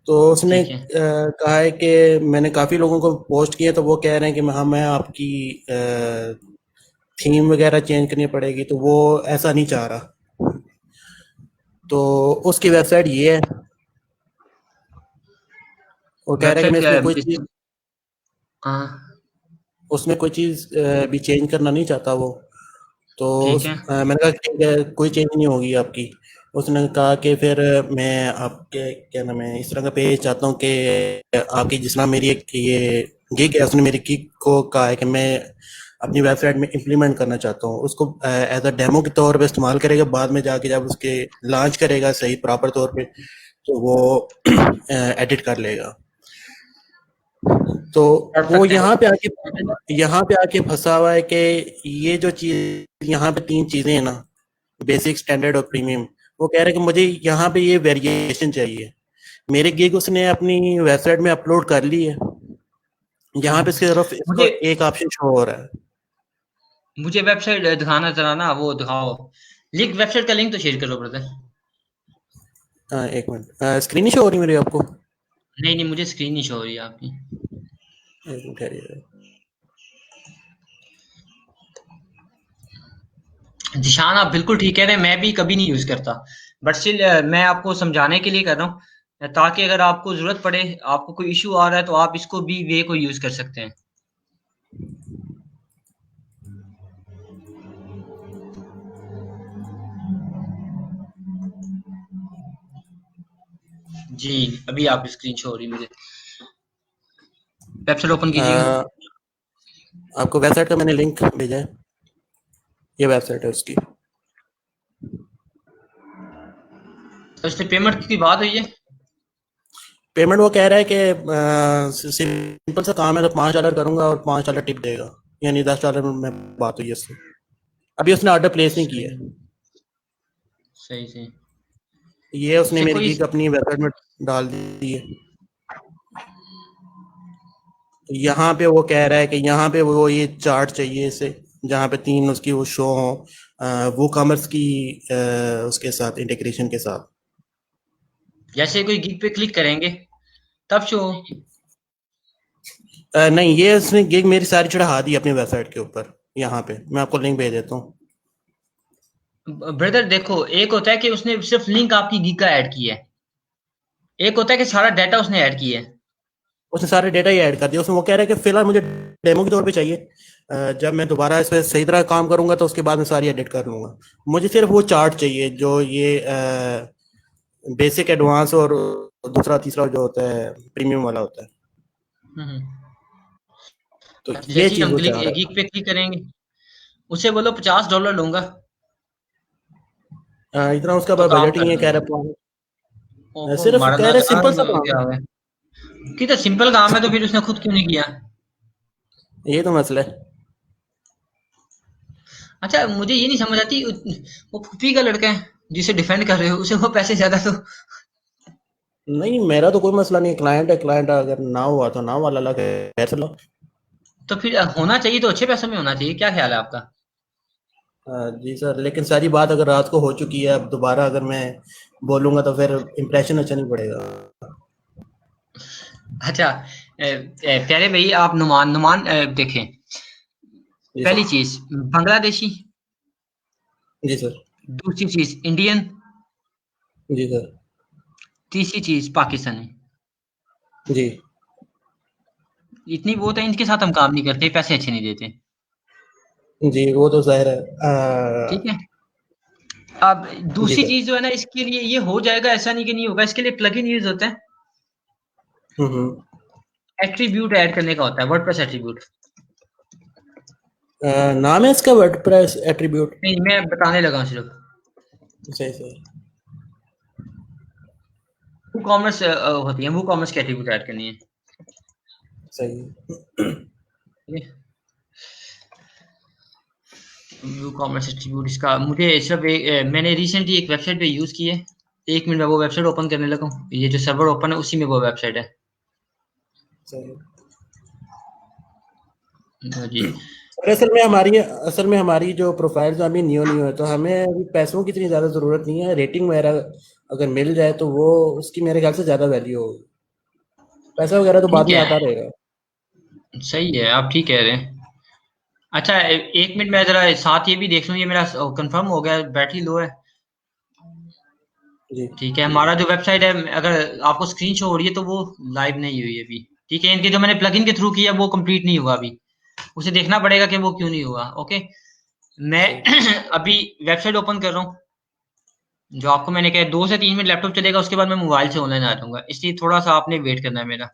तो उसने ठीक है। कहा है कि मैंने काफ़ी लोगों को पोस्ट किए, तो वो कह रहे हैं कि हाँ, मैं आपकी थीम वगैरह चेंज करनी पड़ेगी, तो वो ऐसा नहीं चाह रहा। तो उसकी वेबसाइट ये है। वो कह रहा है कि मैं वेबसाइट क्या इसमें है कोई चीज़ इसकी? हाँ, उसमें कोई चीज़ भी चेंज करना नहीं चाहता वो। तो ठीक है, मैंने कहा ठीक है, कोई चेंज नहीं होगी आपकी। उसने कहा कि फिर मैं आपके क्या नाम है, इस तरह का पेज चाहता हूँ कि आपकी जिस तरह मेरी एक ये गिग है, उसने मेरी गिग को कहा है कि मैं अपनी वेबसाइट में इम्प्लीमेंट करना चाहता हूँ। उसको एज अ डेमो के तौर पे इस्तेमाल करेगा, बाद में जाके जब उसके लॉन्च करेगा सही प्रॉपर तौर पे, तो वो एडिट कर लेगा। तो कर वो सकते यहाँ पे आके फंसा हुआ है कि ये जो चीज यहाँ पे 3 चीजें हैं ना, बेसिक, स्टैंडर्ड और प्रीमियम। वो कह रहा है कि मुझे यहाँ पे ये वेरिएशन चाहिए। मेरे गिग उसने अपनी वेबसाइट में अपलोड कर ली है। यहाँ पे सिर्फ इसको मुझे एक ऑप्शन शो हो रहा है। मुझे वेबसाइट दिखाना जरा ना, वो दिखाओ। लिंक, वेबसाइट का लिंक तो शेयर करो ब्रदर। एक मिनट, स्क्रीन ही शो हो रही मेरी आपको? नहीं नहीं, मुझे स्क्रीन नहीं शो हो रही है आपकी। एक मिनट ठहरिए। जिशान आप बिल्कुल ठीक कह रहे हैं, मैं भी कभी नहीं यूज करता। बट स्टिल मैं आपको समझाने के लिए कर रहा हूँ, ताकि अगर आपको जरूरत पड़े, आपको कोई इशू आ रहा है, तो आप इसको भी वे को यूज कर सकते हैं। जी, अभी आप स्क्रीन शो हो रही है मुझे। वेबसाइट ओपन कीजिएगा। अ, आपको वेबसाइट का मैंने लिंक भेजा है। ये वेबसाइट है उसकी। तो इसमें पेमेंट की बात हुई है? पेमेंट वो कह रहा है कि सिंपल सा काम है, तो $5 करूंगा और $5 टिप देगा, यानी $10 में बात हुई है उससे। अभी उसने ऑर्डर प्लेस नहीं किया सही, है। सही सही। ये उसने इससे मेरी कोई, गिग अपनी वेबसाइट में डाल दी है। यहाँ पे वो कह रहा है कि यहाँ पे वो ये चार्ट चाहिए इसे, जहाँ पे 3 उसकी वो शो हो, वो कॉमर्स की उसके साथ इंटीग्रेशन के साथ। जैसे कोई गिग पे क्लिक करेंगे तब शो? नहीं, ये उसने गिग मेरी सारी चढ़ा दी अपनी वेबसाइट के ऊपर। यहाँ पे मैं आपको लिंक भेज देता हूँ। ब्रदर देखो, एक होता है कि उसने सिर्फ लिंक आपकी गिग का ऐड किया है, एक होता है कि सारा डाटा उसने ऐड किया है। उसने सारे डेटा ही ऐड कर दिया। उसमें वो कह रहा है कि फिलहाल मुझे डेमो के तौर पे चाहिए। जब मैं दोबारा इस पर सही तरह काम करूंगा तो उसके बाद मैं सारी एडिट कर लूंगा। मुझे सिर्फ वो चार्ट चाहिए जो ये बेसिक, एडवांस और दूसरा तीसरा जो होता है प्रीमियम वाला होता है। हम्म। तो ये जैसे ही चीज हम वो क्लिक चाह रहा गिग है। पे क्लिक करेंगे, उसे बोलो $50 लूंगा, इतना उसका तो काम बजट ही कर है, कह दूंगा। रहा है। ओहो, सिर्फ कह मरना रहे सिंपल सा हो काम गया है कि, तो सिंपल काम है तो फिर उसने खुद क्यों नहीं किया? है। ये तो मसला है। अच्छा, मुझे ये नहीं समझ आती, वो फूफी का लड़का है जिसे डिफेंड कर रहे हो, उसे वो पैसे ज्यादा तो। नहीं, मेरा तो कोई मसला नहीं। क्लाइंट है, क्लाइंट अगर ना हुआ तो ना वाला अलग है, पैसे लो। तो फिर होना चाहिए, तो अच्छे पैसों में होना चाहिए। क्या ख्याल है आपका? जी सर, लेकिन सारी बात अगर रात को हो चुकी है, अब दोबारा अगर मैं बोलूंगा तो फिर इम्प्रेशन अच्छा नहीं पड़ेगा। अच्छा, प्यारे भाई, आप नुमान नुमान देखें। जी पहली सर। चीज बांग्लादेशी, जी सर। दूसरी चीज इंडियन, जी सर। तीसरी चीज पाकिस्तानी। जी। इतनी बहुत है, इनके साथ हम काम नहीं करते, पैसे अच्छे नहीं देते। जी, वो तो ज़ाहिर है। ठीक है। अब जी दूसरी सर। चीज जो है ना, इसके लिए ये हो जाएगा, ऐसा नहीं कि नहीं होगा। इसके लिए प्लगइन यूज होता है, हुँ। एट्रीब्यूट ऐड करने का होता है, वर्डप्रेस एट्रीब्यूट। नाम है इसका वर्डप्रेस एट्रीब्यूट? नहीं, मैं बताने लगा हूं सिर्फ। सही, सही। वो कॉमर्स होती है, वो कॉमर्स की एट्रीब्यूट ऐड करनी है। सही। ठीक है। व्यू कॉमर्स एट्रीब्यूट, इसका मुझे सिर्फ मैंने रिसेंटली एक वेबसाइट पे यूज की है। 1 मिनट में वो वेबसाइट ओपन करने लगा हूँ, ये जो सर्वर ओपन है उसी में वो वेबसाइट है। सही। जी। और असल में हमारी जो प्रोफाइल जो अभी न्यू है, तो हमें अभी पैसों की इतनी ज़्यादा ज़रूरत नहीं है। रेटिंग वगैरह अगर मिल जाए तो वो उसकी मेरे ख्याल से ज़्यादा वैल्यू होगी। पैसा वगैरह तो बाद ठीक में है, आता रहेगा। सही है, आप ठीक कह रहे हैं। अच्छा, 1 मिनट में जरा साथ ये भी देख लूँ, ये मेरा कंफर्म हो गया, बैटरी लो है। जी। ठीक है, हमारा जो वेबसाइट है, अगर आपको स्क्रीन शो हो रही है तो वो लाइव नहीं हुई है अभी। ठीक है, इनके जो मैंने प्लगइन के थ्रू किया वो कंप्लीट नहीं हुआ अभी, उसे देखना पड़ेगा कि वो क्यों नहीं हुआ। ओके, मैं सही। अभी वेबसाइट ओपन कर रहा हूँ। जो आपको मैंने कहा 2 से 3 मिनट लैपटॉप चलेगा, उसके बाद मैं मोबाइल से ऑनलाइन आ जाऊंगा, इसलिए थोड़ा सा आपने वेट करना है मेरा।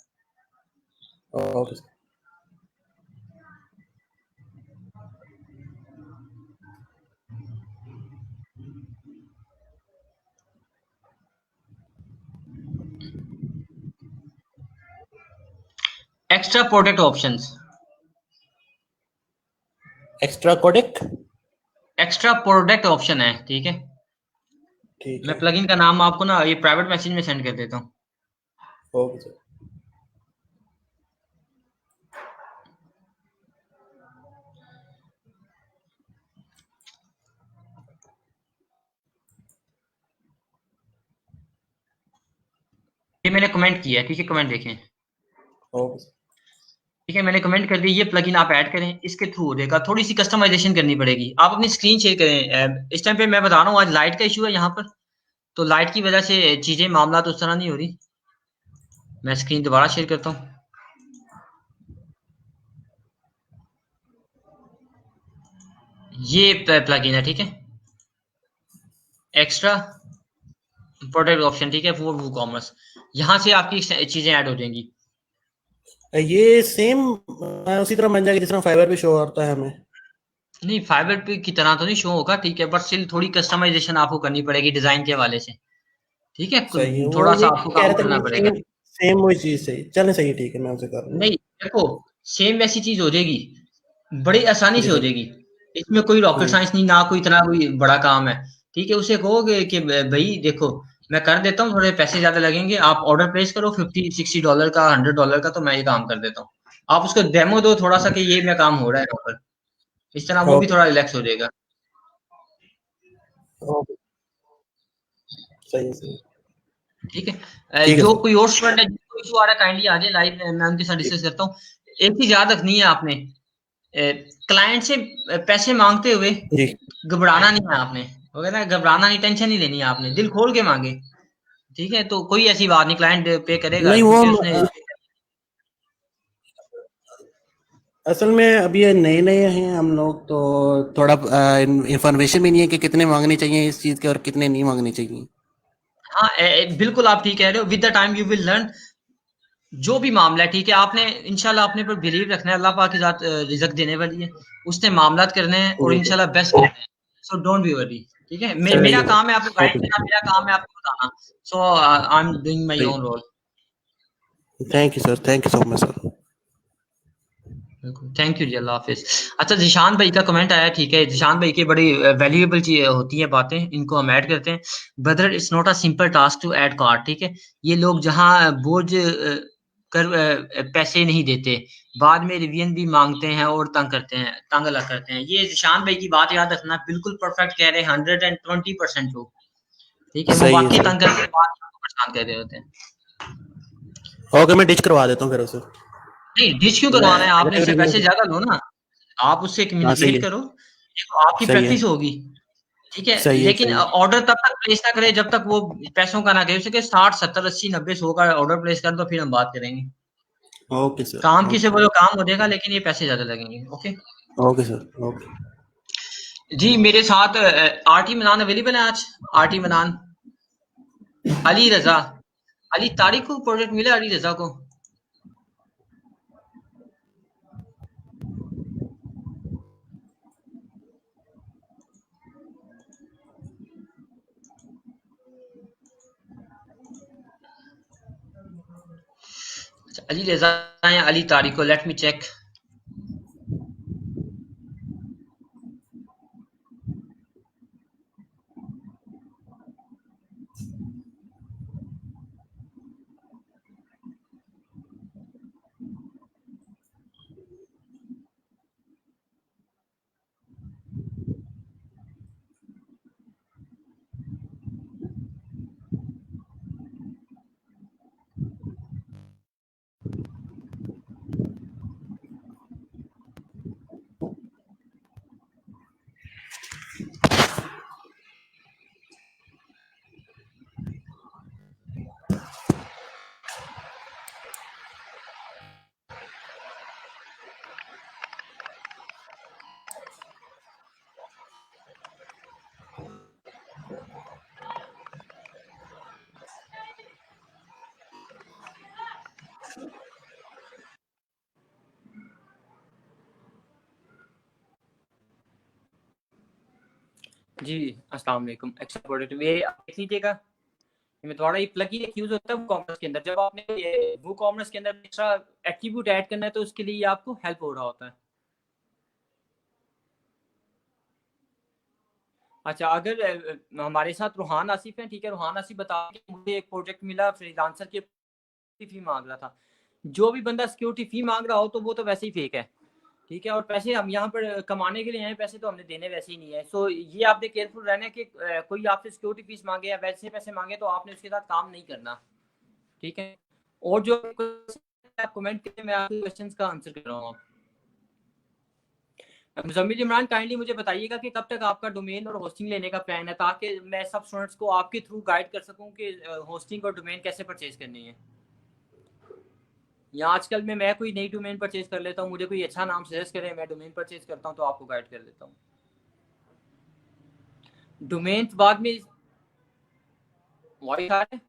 Okay. Extra product options, extra codec, extra product option है, ठीक है। ठीक मैं है, प्लगइन का नाम आपको ना ये प्राइवेट मैसेज में सेंड कर देता हूँ। Okay sir. ये मैंने कमेंट किया है, ठीक है, कमेंट देखें। Okay sir. ठीक है, मैंने कमेंट कर दी, ये प्लगइन आप ऐड करें, इसके थ्रू हो जाएगा। थोड़ी सी कस्टमाइजेशन करनी पड़ेगी, आप अपनी स्क्रीन शेयर करें। इस टाइम पे मैं बता रहा हूँ, आज लाइट का इशू है यहाँ पर, तो लाइट की वजह से चीजें मामला तो उस तरह नहीं हो रही। मैं स्क्रीन दोबारा शेयर करता हूँ। ये प्लगइन है, ठीक है, एक्स्ट्रा प्रोडक्ट ऑप्शन, ठीक है, फॉर वूकॉमर्स। यहाँ से आपकी चीजें ऐड हो जाएंगी। ये सेम उसी तरह बन जाएगा जिस तरह फाइबर पे शो होता है हमें। नहीं, फाइबर पे की तरह तो नहीं शो होगा, ठीक है, बट स्टिल थोड़ी कस्टमाइजेशन आपको करनी पड़ेगी डिजाइन के हवाले से, ठीक है, सही है, वो थोड़ा सा ये आपको कह काम रहे थे करना कि पड़ेगा। सेम सेम वही चीज सही चले, सही है, ठीक है, मैं उनसे कर लूंगा। नहीं, देखो, सेम वैसी चीज हो जाएगी, बड़ी आसानी जी से हो सर। जाएगी। इसमें कोई रॉकेट हम्म। साइंस नहीं, ना कोई इतना कोई बड़ा काम है, ठीक है। उसे कहोगे कि भाई देखो, मैं कर देता हूँ, थोड़े पैसे ज्यादा लगेंगे, आप ऑर्डर प्लेस करो $50-60 का, $100 का, तो मैं ये काम कर देता हूँ। आप उसको डेमो दो थोड़ा सा कि ये मेरा काम हो रहा है यहाँ पर, इस तरह वो भी ओके थोड़ा रिलैक्स हो जाएगा। ओके, सही है, सही है। ठीक है। ठीक है जो सर। कोई और स्टूडेंट है जिसको इशू आ रहा है, काइंडली आ जाए लाइव, मैं उनके साथ डिस्कस करता हूँ। एक चीज याद रखनी है आपने, क्लाइंट से पैसे मांगते हुए जी। घबराना नहीं है आपने, हो गया ना, घबराना नहीं, टेंशन नहीं लेनी है आपने, दिल खोल के मांगे, ठीक है। तो कोई ऐसी बात नहीं, क्लाइंट पे करेगा नहीं वो क्योंकि उसने। असल में अभी ये नए नए हैं हम लोग, तो थोड़ा इंफॉर्मेशन भी नहीं है कि कितने मांगने चाहिए इस चीज़ के और कितने नहीं मांगने चाहिए। हाँ, बिल्कुल आप ठीक कह रहे हो, with the time you will learn. जो भी मामला है, ठीक है, आपने इंशाल्लाह अपने पर बिलीव रखना है, अल्लाह पाक की जात रिजक देने वाली है, उसने मामलात करने हैं और जी सर। इंशाल्लाह बेस्ट करने हैं। सो डोंट बी वरी, ठीक है। सही मेरा है काम है आपको सर। गाइड ओके, करना, मेरा काम है आपको बताना। So I am doing my सही। Own role. Thank you sir, thank you so much sir. बिल्कुल, थैंक यू जी, अल्लाह हाफिज। अच्छा, जिशान भाई का कमेंट आया, ठीक है, जिशान भाई की बड़ी वैल्यूएबल चीज होती है बातें, इनको हम ऐड करते हैं। Brother, it's not a simple task to add card, ठीक है। ये लोग जहाँ बोझ कर पैसे नहीं देते, बाद में रिवीजन भी मांगते हैं और तंग करते हैं, तंग अलग करते हैं। ये जिशान भाई की बात याद रखना, बिल्कुल परफेक्ट कह रहे हैं, 120% लोग, ठीक है, वो सही है वाकई सही। तंग करके बाद में आपको परेशान कर रहे होते हैं। ओके, मैं डिच करवा देता हूँ फिर उसे। नहीं, डिश क्यों मैं करवाना है, आपने इससे अवेलेबल पैसे है। ज्यादा लो ना, आप उससे हाँ सही कम्युनिकेट है, करो, देखो आपकी सही है, प्रैक्टिस होगी, ठीक है। सही है, लेकिन सही है। ऑर्डर तब तक प्लेस ना करे जब तक वो पैसों का ना कहे, उसे 60, 70, 80, 90, 100 का ऑर्डर प्लेस कर दो, फिर हम बात करेंगे। Okay sir. काम की से ओके बोलो, काम हो जाएगा, लेकिन ये पैसे ज्यादा लगेंगे, ओके। Okay sir. ओके। जी, मेरे साथ आरटी मनान अवेलेबल है आज। आरटी मनान, अली रजा, अली तारिक को प्रोजेक्ट मिला, अली रजा को। अच्छा, अली रजा या अली तारिक को, लेट मी चेक। जी, अस्सलाम वालेकुम। एक्स्ट्रा प्रोडक्ट ये आप देख लीजिएगा, में थोड़ा ये प्लगइन एक यूज होता है वो कॉमर्स के अंदर। जब आपने वो कॉमर्स के अंदर एक्स्ट्रा एट्रीब्यूट ऐड करना है तो उसके लिए आपको हेल्प हो रहा होता है। अच्छा, अगर हमारे साथ रूहान आसिफ हैं, ठीक है, रूहान आसिफ बता कि मुझे एक प्रोजेक्ट मिला फ्रीलांसर की फी मांग रहा था। जो भी बंदा सिक्योरिटी फी मांग रहा हो तो वो तो वैसे ही फेक है, ठीक है, और पैसे हम यहाँ पर कमाने के लिए हैं, पैसे तो हमने देने वैसे ही नहीं है। सो ये आपने केयरफुल रहना है कि कोई आपसे सिक्योरिटी फीस मांगे या वैसे पैसे मांगे तो आपने उसके साथ काम नहीं करना, ठीक है। और जो आप कमेंट करें, मैं आपके क्वेश्चंस का आंसर कर रहा हूँ। मुजम्मिल इमरान, काइंडली मुझे बताइएगा कि कब तक आपका डोमेन और होस्टिंग लेने का प्लान है, ताकि मैं सब स्टूडेंट्स को आपके थ्रू गाइड कर सकूं कि होस्टिंग और डोमेन कैसे परचेज करनी है। या आजकल में मैं कोई नई डोमेन परचेज कर लेता हूँ, मुझे कोई अच्छा नाम सजेस्ट करे, मैं डोमेन परचेज करता हूँ तो आपको गाइड कर देता हूँ। डोमेन बाद में वॉइस आ रहा है,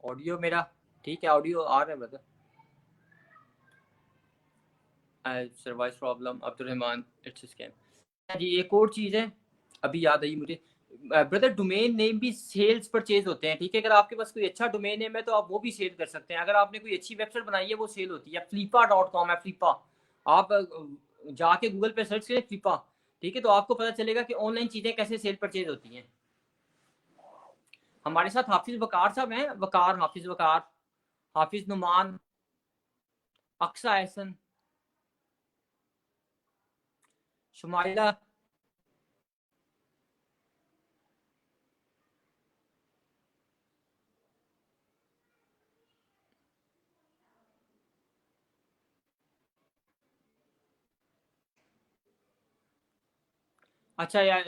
ऑडियो मेरा ठीक है, ऑडियो आ रहा है brother. Service problem Abdulrahman, it's scam जी। एक और चीज़ है अभी याद आई मुझे ब्रदर, डोमेन नेम भी सेल्स परचेज होते हैं, ठीक है। अगर आपके पास कोई अच्छा डोमेन नेम है तो आप वो भी सेल कर सकते हैं। अगर आपने कोई अच्छी वेबसाइट बनाई है वो सेल होती है। flippa.com है, फ्लिपा, आप जाके गूगल पे सर्च करें फ्लिपा, ठीक है, तो आपको पता चलेगा कि ऑनलाइन चीज़ें कैसे सेल परचेज होती हैं। हमारे साथ हाफिज वकार साहब हैं, वकार, हाफिज वकार, हाफिज नुमान, अक्सा एहसन, शुमाइला। अच्छा यार,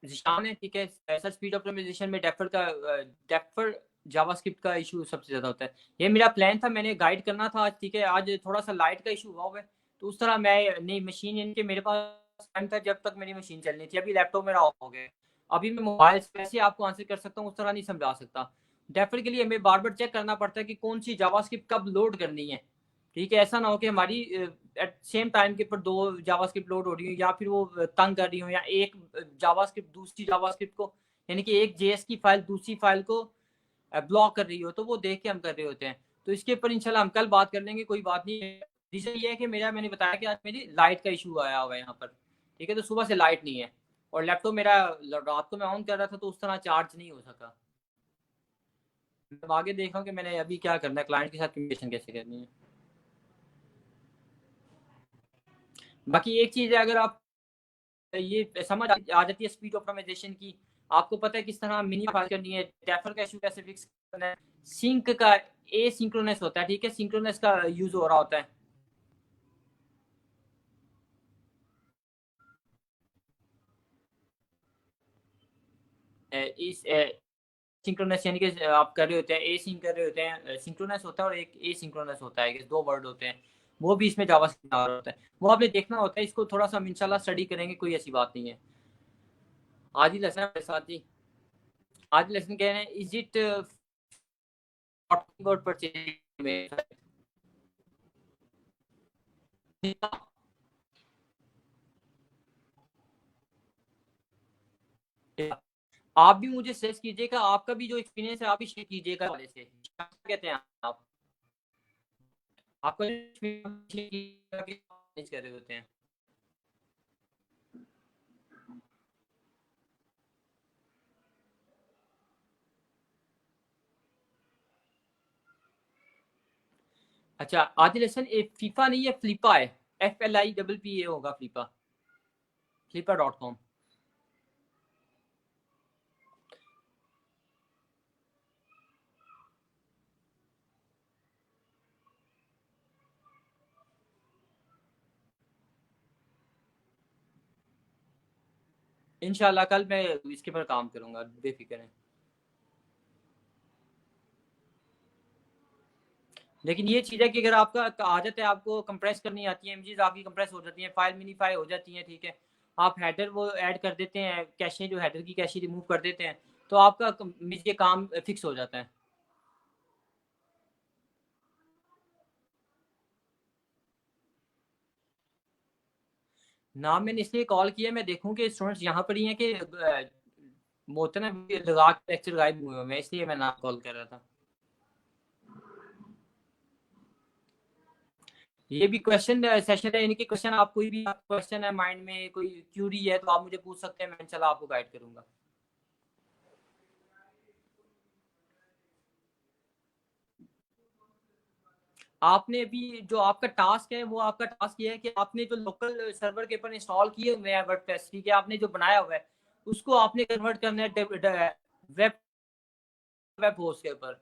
ज़िशान है, ठीक है। ऐसा स्पीड ऑप्टिमाइजेशन में डेफर जावास्क्रिप्ट का इशू सबसे ज़्यादा होता है। ये मेरा प्लान था, मैंने गाइड करना था आज, ठीक है। आज थोड़ा सा लाइट का इशू हुआ है, तो उस तरह मैं नई मशीन, यानी कि मेरे पास टाइम था जब तक मेरी मशीन चलनी थी। अभी लैपटॉप मेरा ऑफ हो गया। अभी मैं मोबाइल से वैसे आपको आंसर कर सकता हूँ, उस तरह नहीं समझा सकता। डेफर के लिए हमें बार बार चेक करना पड़ता है कि कौन सी जावास्क्रिप्ट कब लोड करनी है, ठीक है। ऐसा ना हो कि हमारी एट सेम टाइम के ऊपर दो जावास्क्रिप्ट लोड हो रही हो, या फिर वो तंग कर रही हो, या एक जावास्क्रिप्ट दूसरी जावास्क्रिप्ट को, यानी कि एक जेएस की फाइल दूसरी फाइल को ब्लॉक कर रही हो, तो वो देख के हम कर रहे होते हैं। तो इसके ऊपर इंशाल्लाह हम कल बात कर लेंगे, कोई बात नहीं है। रीजन ये है कि मैंने बताया कि आज मेरी लाइट का इशू आया हुआ है यहाँ पर, ठीक है। तो सुबह से लाइट नहीं है, और लैपटॉप मेरा रात को मैं ऑन कर रहा था तो उस तरह चार्ज नहीं हो सका। मैं आगे देख रहा हूँ कि मैंने अभी क्या करना है, क्लाइंट के साथ कम्युनिकेशन कैसे करनी है। बाकी एक चीज़ है, अगर आप ये समझ आ जाती है स्पीड ऑप्टिमाइजेशन की, आपको पता है किस तरह मिनी फाइल करनी है, टैफर का इशू कैसे फिक्स करना है, सिंक का एसिंक्रोनस होता है, ठीक है, सिंक्रोनस का यूज हो रहा होता है। इस सिंक्रोनस यानी कि आप कर रहे होते हैं, एसिंक कर रहे होते हैं, सिंक्रोनस होता है और एक एसिंक्रोनस होता है, दो वर्ड होते हैं, वो भी इसमें जावास्क्रिप्ट आ रहा होता है। वो आपने देखना होता है, इसको थोड़ा सा हम इंशाल्लाह स्टडी करेंगे, कोई ऐसी बात नहीं है। आज ही लेसन है मेरे साथ ही, आज लेसन कह रहे हैं, इज इट अबाउट परचेज। आप भी मुझे सजेस्ट कीजिएगा, आपका भी जो एक्सपीरियंस है आप भी शेयर कीजिएगा वाले से, क्या कहते हैं आप, आपका कर रहे होते हैं। अच्छा, आदिल हसन, फीफा नहीं है, फ्लिपा है, FLIPPA होगा, फ्लिपा, flippa.com। इंशाल्लाह कल मैं इसके पर काम करूंगा, बेफिक्र है। लेकिन ये चीज़ है कि अगर आपका आदत है, आपको कंप्रेस करनी आती है, इमेजेस आपकी कंप्रेस हो जाती हैं, फाइल मिनीफाई हो जाती हैं, ठीक है, आप हेडर वो ऐड कर देते हैं, कैशे जो हेडर की कैशे रिमूव कर देते हैं, तो आपका ये काम फिक्स हो जाता है। नाम मैंने इसलिए कॉल किया मैं देखूं कि स्टूडेंट्स यहाँ पर ही हैं कि मोहतरम लगा के लेक्चर गायब हुए हैं, मैं इसलिए मैं नाम कॉल कर रहा था। ये भी क्वेश्चन सेशन है, यानी कि क्वेश्चन आप कोई भी क्वेश्चन है माइंड में, कोई क्यूरी है तो आप मुझे पूछ सकते हैं, मैं इंशाल्लाह आपको गाइड करूंगा। आपने भी जो आपका टास्क है वो आपका टास्क ये है कि आपने जो लोकल सर्वर के ऊपर इंस्टॉल किए हुए हैं वर्डप्रेस, ठीक है, आपने जो बनाया हुआ है उसको आपने कन्वर्ट करना है वेब वेब होस्ट के ऊपर,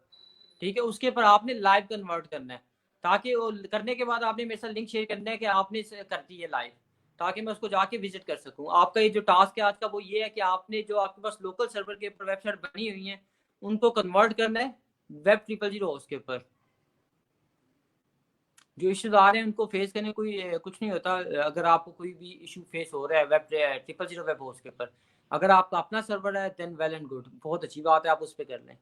ठीक है, उसके ऊपर आपने लाइव कन्वर्ट करना है, ताकि वो करने के बाद आपने मेरे साथ लिंक शेयर करना है कि आपने कर दी है लाइव, ताकि मैं उसको जाके विजिट कर सकूं। आपका ये जो टास्क है आज का वो ये है कि आपने जो आपके पास लोकल सर्वर के ऊपर वेबसाइट बनी हुई है उनको कन्वर्ट करना है वेब 000 होस्ट के ऊपर। जो इश्यूज आ रहे हैं उनको फेस करने कोई कुछ नहीं होता। अगर आपको कोई भी इशू फेस हो रहा है वेब 000 वेब होस्ट के ऊपर, अगर आपका अपना सर्वर है देन वेल एंड गुड, बहुत अच्छी बात है, आप उस पर कर लें।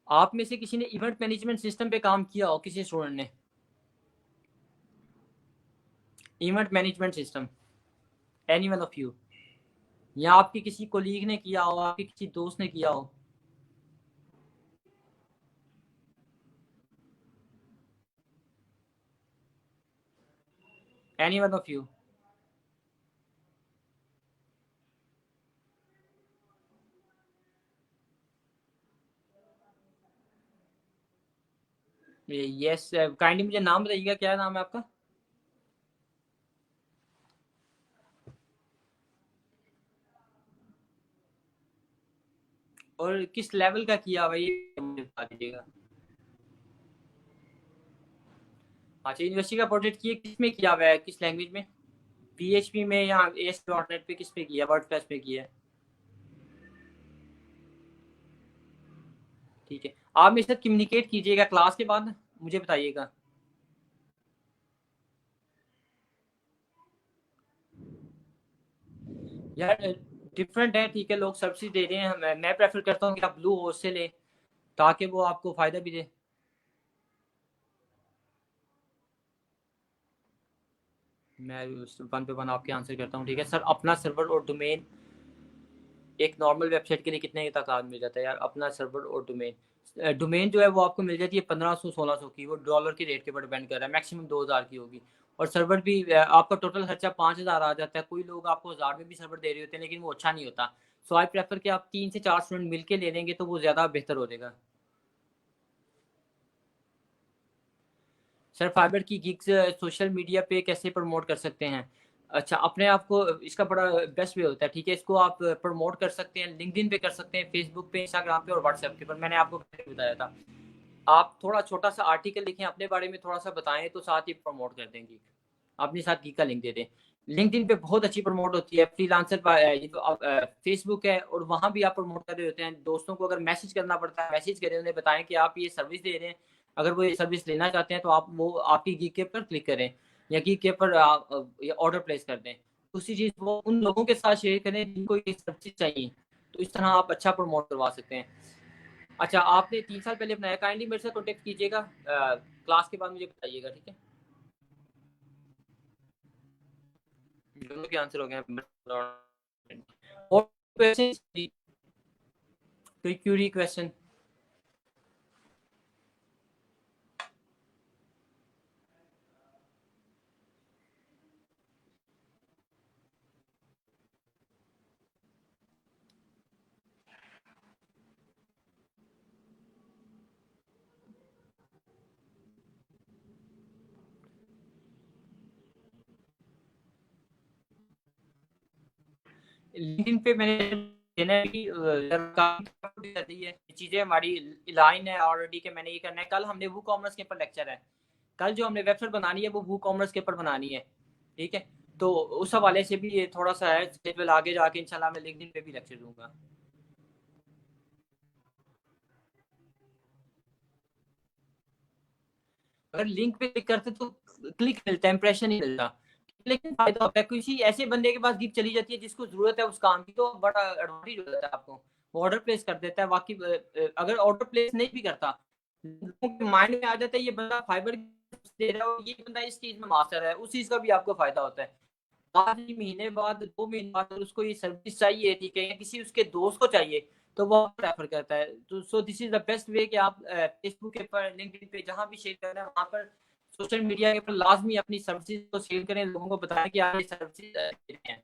आप में से किसी ने इवेंट मैनेजमेंट सिस्टम पे काम किया हो, किसी स्टूडेंट ने event management system, any one of you, या आपके किसी कोलीग ने किया हो, आपके किसी दोस्त ने किया हो? Any one of you? Yes, kindly मुझे नाम बताइएगा, क्या नाम है आपका? और किस लेवल का किया हुआ ये मुझे बता दीजिएगा। अच्छा, यूनिवर्सिटी का प्रोजेक्ट किए किस में किया हुआ है, किस लैंग्वेज में? PHP में या AS.NET पे, किस पे किया, वर्डप्रेस पे किया है? ठीक है, आप मेरे साथ कम्युनिकेट कीजिएगा क्लास के बाद, मुझे बताइएगा। यार डिफरेंट है, ठीक है, लोग सब्सिडी दे रहे हैं, मैं प्रेफर करता हूँ कि आप ब्लू होस्ट से ले, ताकि वो आपको फायदा भी दे। मैं वन पे वन आपके आंसर करता हूँ, ठीक है सर। अपना सर्वर और डोमेन एक नॉर्मल वेबसाइट के लिए कितने तक आज मिल जाता है यार? अपना सर्वर और डोमेन, डोमेन जो है वो आपको मिल जाती है 1500-1600 की, वो डॉलर की रेट के ऊपर डिपेंड कर रहा है, मैक्सिमम 2000 की होगी। और सर्वर भी आपका टोटल खर्चा 5000 आ जाता है। कोई लोग आपको 1000 में भी सर्वर दे रहे होते हैं, लेकिन वो अच्छा नहीं होता। सो आई प्रेफर कि आप 3 से 4 स्टूडेंट मिल के ले लेंगे तो वो ज़्यादा बेहतर हो जाएगा। सर फाइबर की गिग्स सोशल मीडिया पे कैसे प्रमोट कर सकते हैं? अच्छा, अपने आप को, इसका बड़ा बेस्ट वे होता है, ठीक है, इसको आप प्रमोट कर सकते हैं, लिंक्डइन पे कर सकते हैं, फेसबुक पे, इंस्टाग्राम पे और व्हाट्सएप के ऊपर। मैंने आपको पहले बताया था, आप थोड़ा छोटा सा आर्टिकल लिखें अपने बारे में, थोड़ा सा बताएं तो साथ ही प्रमोट कर देंगे, अपने साथ गिग का लिंक दे दें। लिंक्डइन पे बहुत अच्छी प्रमोट होती है, फ्रीलांसर ये तो फेसबुक है और वहाँ भी आप प्रमोट कर रहे होते हैं। दोस्तों को अगर मैसेज करना पड़ता है, मैसेज करें, उन्हें बताएं कि आप ये सर्विस दे रहे हैं, अगर वो ये सर्विस लेना चाहते हैं तो आप वो आपकी गिग के पर क्लिक करें या गिग के पर ऑर्डर प्लेस कर दें। दूसरी चीज़, वो उन लोगों के साथ शेयर करें जिनको ये सर्विस चाहिए, तो इस तरह आप अच्छा प्रमोट करवा सकते हैं। अच्छा, आपने 3 साल पहले बनाया, काइंडली मेरे से कॉन्टेक्ट कीजिएगा, क्लास के बाद मुझे बताइएगा, ठीक है? दोनों के आंसर हो गए। और क्वेश्चन, कोई क्यूरी क्वेश्चन? लिंक्डइन पे मैंने चीजें हमारी लाइन है ऑलरेडी कि मैंने ये करना है। कल हमने वो कॉमर्स के ऊपर लेक्चर है, कल जो हमने वेबसाइट बनानी है वो वो कॉमर्स के ऊपर बनानी है, ठीक है? तो उस हवाले से भी ये थोड़ा सा है स्केड्यूल, आगे जाके इंशाल्लाह मैं लिंक्डइन पे भी लेक्चर दूंगा। अगर लिंक पे क्लिक करते तो क्लिक मिलता है, इंप्रेशन ही मिलता, लेकिन फायदा होता है किसी ऐसे बंदे के पास गिग चली जाती है जिसको जरूरत है उस काम की, तो बड़ा एडवांटेज हो जाता है आपको। वो ऑर्डर प्लेस कर देता है। बाकी अगर ऑर्डर प्लेस नहीं भी करता, लोगों के माइंड में आ जाता है ये बंदा फाइबर दे रहा है, ये बंदा इस चीज में मास्टर है, उस चीज का भी आपको फायदा होता है। 5 महीने बाद 2 महीने बाद अगर उसको ये सर्विस चाहिए, ठीक है, या किसी उसके दोस्त को चाहिए, तो वो रेफर करता है। तो सो this is the best way कि आप फेसबुक के पर, लिंक्डइन पे, जहां भी शेयर करना है वहां पर, सोशल मीडिया के ऊपर लाजमी अपनी सर्विसेज को शेयर करें, लोगों को बताएं कि आप ये सर्विसेज दे रहे हैं।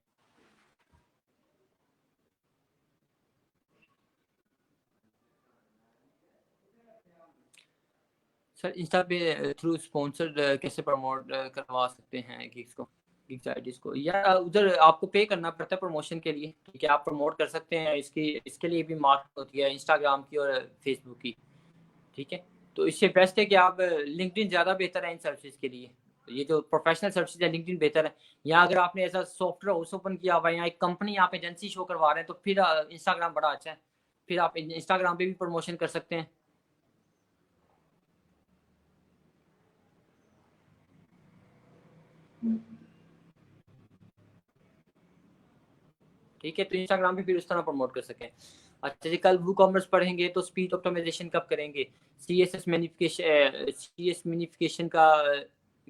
सर इंस्टा पे थ्रू स्पॉन्सर्ड कैसे प्रमोट करवा सकते हैं गिग्स को, गिग्स आईडीज को, या उधर आपको पे करना पड़ता है प्रमोशन के लिए, ठीक है, आप प्रमोट कर सकते हैं, इसके लिए भी मार्केट होती है इंस्टाग्राम की और फेसबुक की, ठीक है। तो इससे बेस्ट है कि आप लिंक्डइन ज़्यादा बेहतर है इन सर्विसेज के लिए। ये जो प्रोफेशनल सर्विसेज है लिंक्डइन बेहतर है। या अगर आपने ऐसा सॉफ्टवेयर हाउस ओपन किया हुआ है या एक कंपनी आप एजेंसी शो करवा रहे हैं, तो फिर इंस्टाग्राम बड़ा अच्छा है, फिर आप इंस्टाग्राम पे भी प्रमोशन कर सकते हैं। ठीक है, तो इंस्टाग्राम पे फिर उस तरह प्रमोट कर सकें। अच्छा जी, कल वू कॉमर्स पढ़ेंगे तो स्पीड ऑप्टिमाइजेशन कब करेंगे? सीएस मिनिफिकेशन का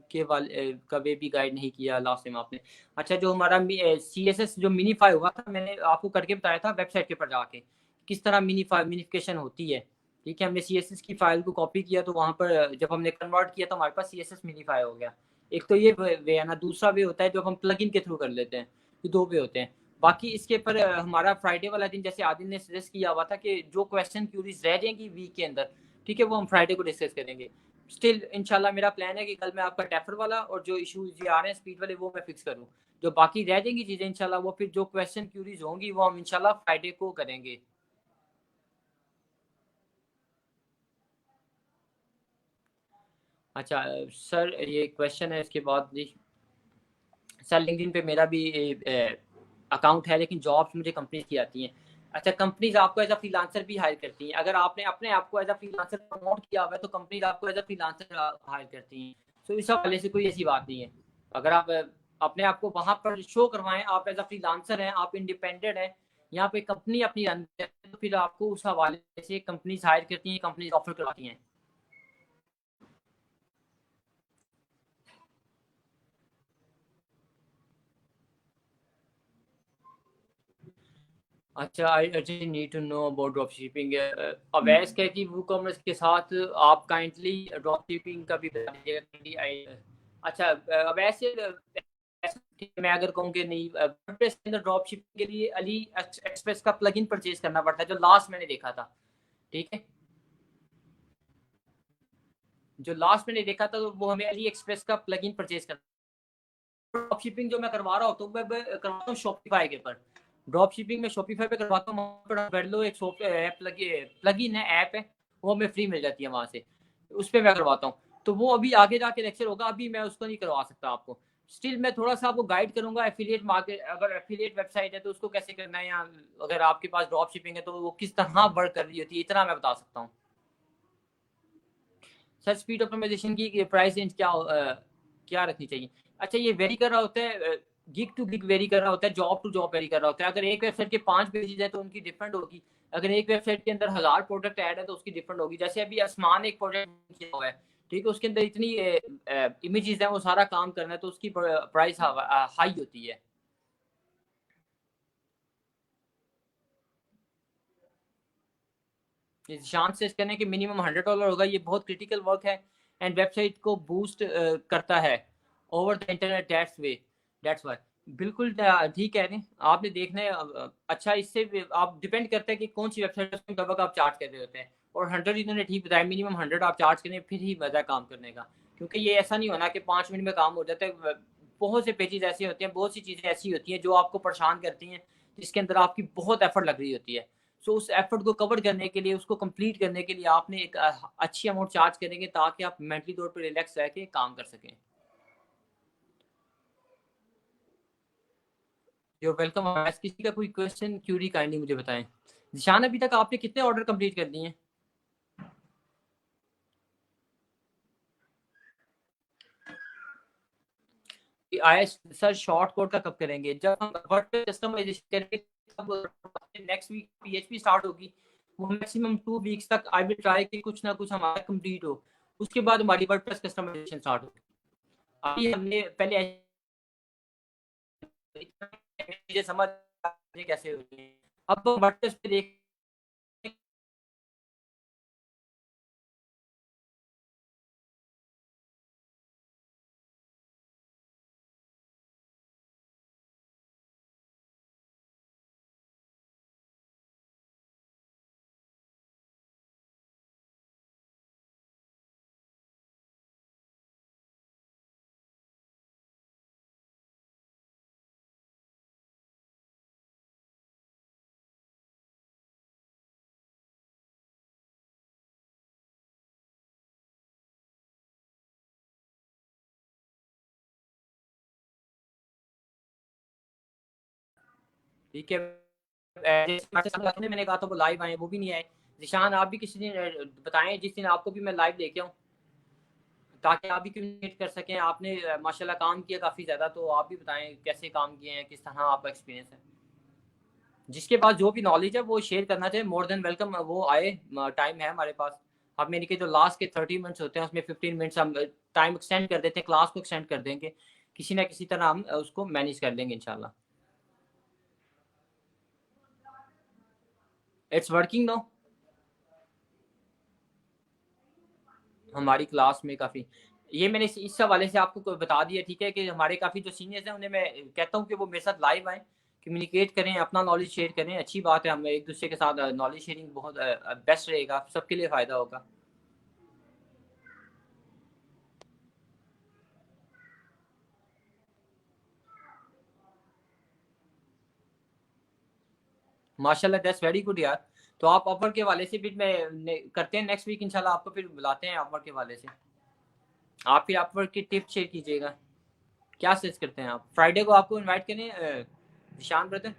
के वाले का वे भी गाइड नहीं किया लास्ट टाइम आपने। अच्छा, जो हमारा सीएसएस जो मिनीफाई हुआ था, मैंने आपको करके बताया था वेबसाइट के ऊपर जाके किस तरह मिनिफिकेशन होती है, ठीक है। हमने सीएसएस की फाइल को कॉपी किया, तो वहाँ पर जब हमने कन्वर्ट किया तो हमारे पास सीएसएस मिनीफाई हो गया। एक तो ये वे है ना, दूसरा वे होता है जो हम प्लगइन के थ्रू कर लेते हैं, ये 2 वे होते हैं। बाकी इसके पर हमारा फ्राइडे वाला दिन, जैसे आदिल ने सजेस्ट किया हुआ था कि जो क्वेश्चन क्यूरीज रह जाएंगी वीक के अंदर, ठीक है, वो हम फ्राइडे को डिस्कस करेंगे। स्टिल इंशाल्लाह मेरा प्लान है कि कल मैं आपका टेफर वाला और जो इशूज ये आ रहे हैं स्पीड वाले, वो मैं फिक्स करूँ। जो बाकी रह जाएंगी चीज़ें इंशाल्लाह, वो फिर जो क्वेश्चन क्यूरीज होंगी वो हम इंशाल्लाह फ्राइडे को करेंगे। अच्छा सर, ये क्वेश्चन है इसके बाद जी। सर लिंक्डइन पे मेरा भी अकाउंट है, लेकिन जॉब्स मुझे कंपनीज की आती हैं। अच्छा, कंपनीज आपको एज अ फ्रीलांसर भी हायर करती हैं? अगर आपने अपने आप को एज अ फ्रीलांसर प्रमोट किया हुआ है तो कंपनीज आपको एज अ फ्रीलांसर हायर करती हैं। तो इस हवाले से कोई ऐसी बात नहीं है। अगर आप अपने आप को वहाँ पर शो करवाएं, आप एज अ फ्रीलांसर हैं, आप इंडिपेंडेंट हैं, यहाँ पे कंपनी अपनी रन है, तो फिर आपको उस हवाले से कंपनीज हायर करती हैं, कंपनीज ऑफर करवाती हैं। अच्छा, I urgently need to know about drop shipping. Awais कह कि वूकॉमर्स के साथ आप काइंडली ड्रॉप शिपिंग का भी बता दीजिएगा। अच्छा, अवैस मैं अगर कहूँ कि नहीं, वर्डप्रेस के अंदर ड्रॉप शिपिंग के लिए अली एक्सप्रेस का प्लगइन परचेज करना पड़ता है, जो लास्ट मैंने देखा था, ठीक है। जो लास्ट मैंने देखा था वो हमें अली एक्सप्रेस का प्लगइन परचेज करना। ड्रॉप शिपिंग जो मैं करवा रहा हूँ तो मैं करवाता हूँ शॉपिफाई के ऊपर। ड्रॉप शिपिंग में शॉपिफाई पे करवाता हूँ, वेडलो एक सॉफ्टवेयर ऐप प्लगइन है, ऐप है, वो हमें फ्री मिल जाती है वहां से, उस पर मैं करवाता हूँ। तो वो अभी आगे जाके लेक्चर होगा, अभी मैं उसको नहीं करवा सकता आपको। स्टिल मैं थोड़ा सा आपको गाइड करूंगा। एफिलिएट मार्केट, अगर एफिलिएट वेबसाइट है तो उसको कैसे करना है, या अगर आपके पास ड्रॉप शिपिंग है तो वो किस तरह वर्क कर रही होती है, इतना मैं बता सकता हूँ। सर स्पीड ऑप्टिमाइजेशन की प्राइस रेंज क्या रखनी चाहिए? अच्छा, ये वेरी कर रहा होता है, गिग टू गिग वेरी कर रहा होता है, जॉब टू जॉब वेरी कर रहा होता है। अगर एक वेबसाइट के 5 पेजेस है तो उनकी डिफरेंट होगी। अगर एक वेबसाइट के अंदर 1000 प्रोडक्ट ऐड है तो उसकी डिफरेंट होगी। जैसे अभी आसमान एक प्रोडक्ट किया हुआ है, ठीक है, उसके अंदर इतनी इमेजेस है, वो सारा काम करना है, तो उसकी प्राइस हाई होती है। शांत से करने के मिनिमम $100 होगा। ये बहुत क्रिटिकल वर्क है एंड वेबसाइट को बूस्ट करता है over the internet, that's why. बिल्कुल ठीक कह रहे हैं, आपने देखना है। अच्छा, इससे आप डिपेंड करता है कि कौन सी वेबसाइट के मुताबिक आप चार्ज कर रहे होते हैं। और 100 इन्होंने ठीक बताया, मिनिमम 100 आप चार्ज करें, फिर ही मजा काम करने का। क्योंकि ये ऐसा नहीं होना कि 5 मिनट में काम हो जाता है। बहुत से पेजेस ऐसे होते हैं, बहुत सी चीज़ें ऐसी होती हैं जो आपको परेशान करती हैं, जिसके अंदर आपकी बहुत एफर्ट लग रही होती है। सो उस एफर्ट को कवर करने के लिए, उसको कंप्लीट करने के लिए आपने एक अच्छी अमाउंट चार्ज करेंगे, ताकि आप मेंटली तौर पर रिलैक्स रह के काम कर सकें। You welcome. किसी का कोई क्वेश्चन क्यूरी काइंडली मुझे बताएं। निशान, अभी तक आपने कितने ऑर्डर कंप्लीट कर दिए हैं? आया सर, शॉर्ट कोड का कब करेंगे? जब हम वर्ड पे कस्टमाइजेशन करेंगे नेक्स्ट वीक PHP स्टार्ट होगी, वो मैक्सिमम 2 वीक्स तक आई विल ट्राई कि कुछ ना कुछ हमारा कंप्लीट हो, उसके बाद हमारी वर्डप्रेस कस्टमाइजेशन स्टार्ट होगी। अभी हमने पहले चीजें समझ कैसे होती है, अब वर्डप्रेस पे देख ठीक है। मैंने कहा था वो लाइव आए, वो भी नहीं आए। निशान आप भी किसी दिन बताएं जिस दिन आपको भी मैं लाइव लेके आऊँ, ताकि आप भी कम्युनिकेट कर सकें। आपने माशाल्लाह काम किया काफ़ी ज़्यादा, तो आप भी बताएं कैसे काम किए हैं, किस तरह आपका एक्सपीरियंस है। जिसके पास जो भी नॉलेज है वो शेयर करना चाहिए, मोर देन वेलकम। वो आए, टाइम है हमारे पास। अब मैंने कि जो लास्ट के 30 मिनट्स होते हैं उसमें 15 मिनट्स हम टाइम एक्सटेंड कर देते हैं, क्लास को एक्सटेंड कर देंगे, किसी ना किसी तरह हम उसको मैनेज कर लेंगे इंशाल्लाह। It's working no. हमारी क्लास में काफ़ी, ये मैंने इस हवाले से आपको बता दिया, ठीक है, कि हमारे काफ़ी जो सीनियर्स हैं उन्हें मैं कहता हूँ कि वो मेरे साथ लाइव आएँ, कम्युनिकेट करें, अपना नॉलेज शेयर करें। अच्छी बात है, हम एक दूसरे के साथ नॉलेज शेयरिंग बहुत बेस्ट रहेगा, सबके लिए फ़ायदा होगा। माशाल्लाह, दैट्स वेरी गुड यार। तो आप ऑफर के वाले से फिर मैं करते हैं नेक्स्ट वीक इंशाल्लाह, आपको फिर बुलाते हैं ऑफर के वाले से। आप फिर ऑफर की टिप्स शेयर कीजिएगा, क्या सजेस्ट करते हैं आप? फ्राइडे को आपको इनवाइट करें निशान ब्रदर?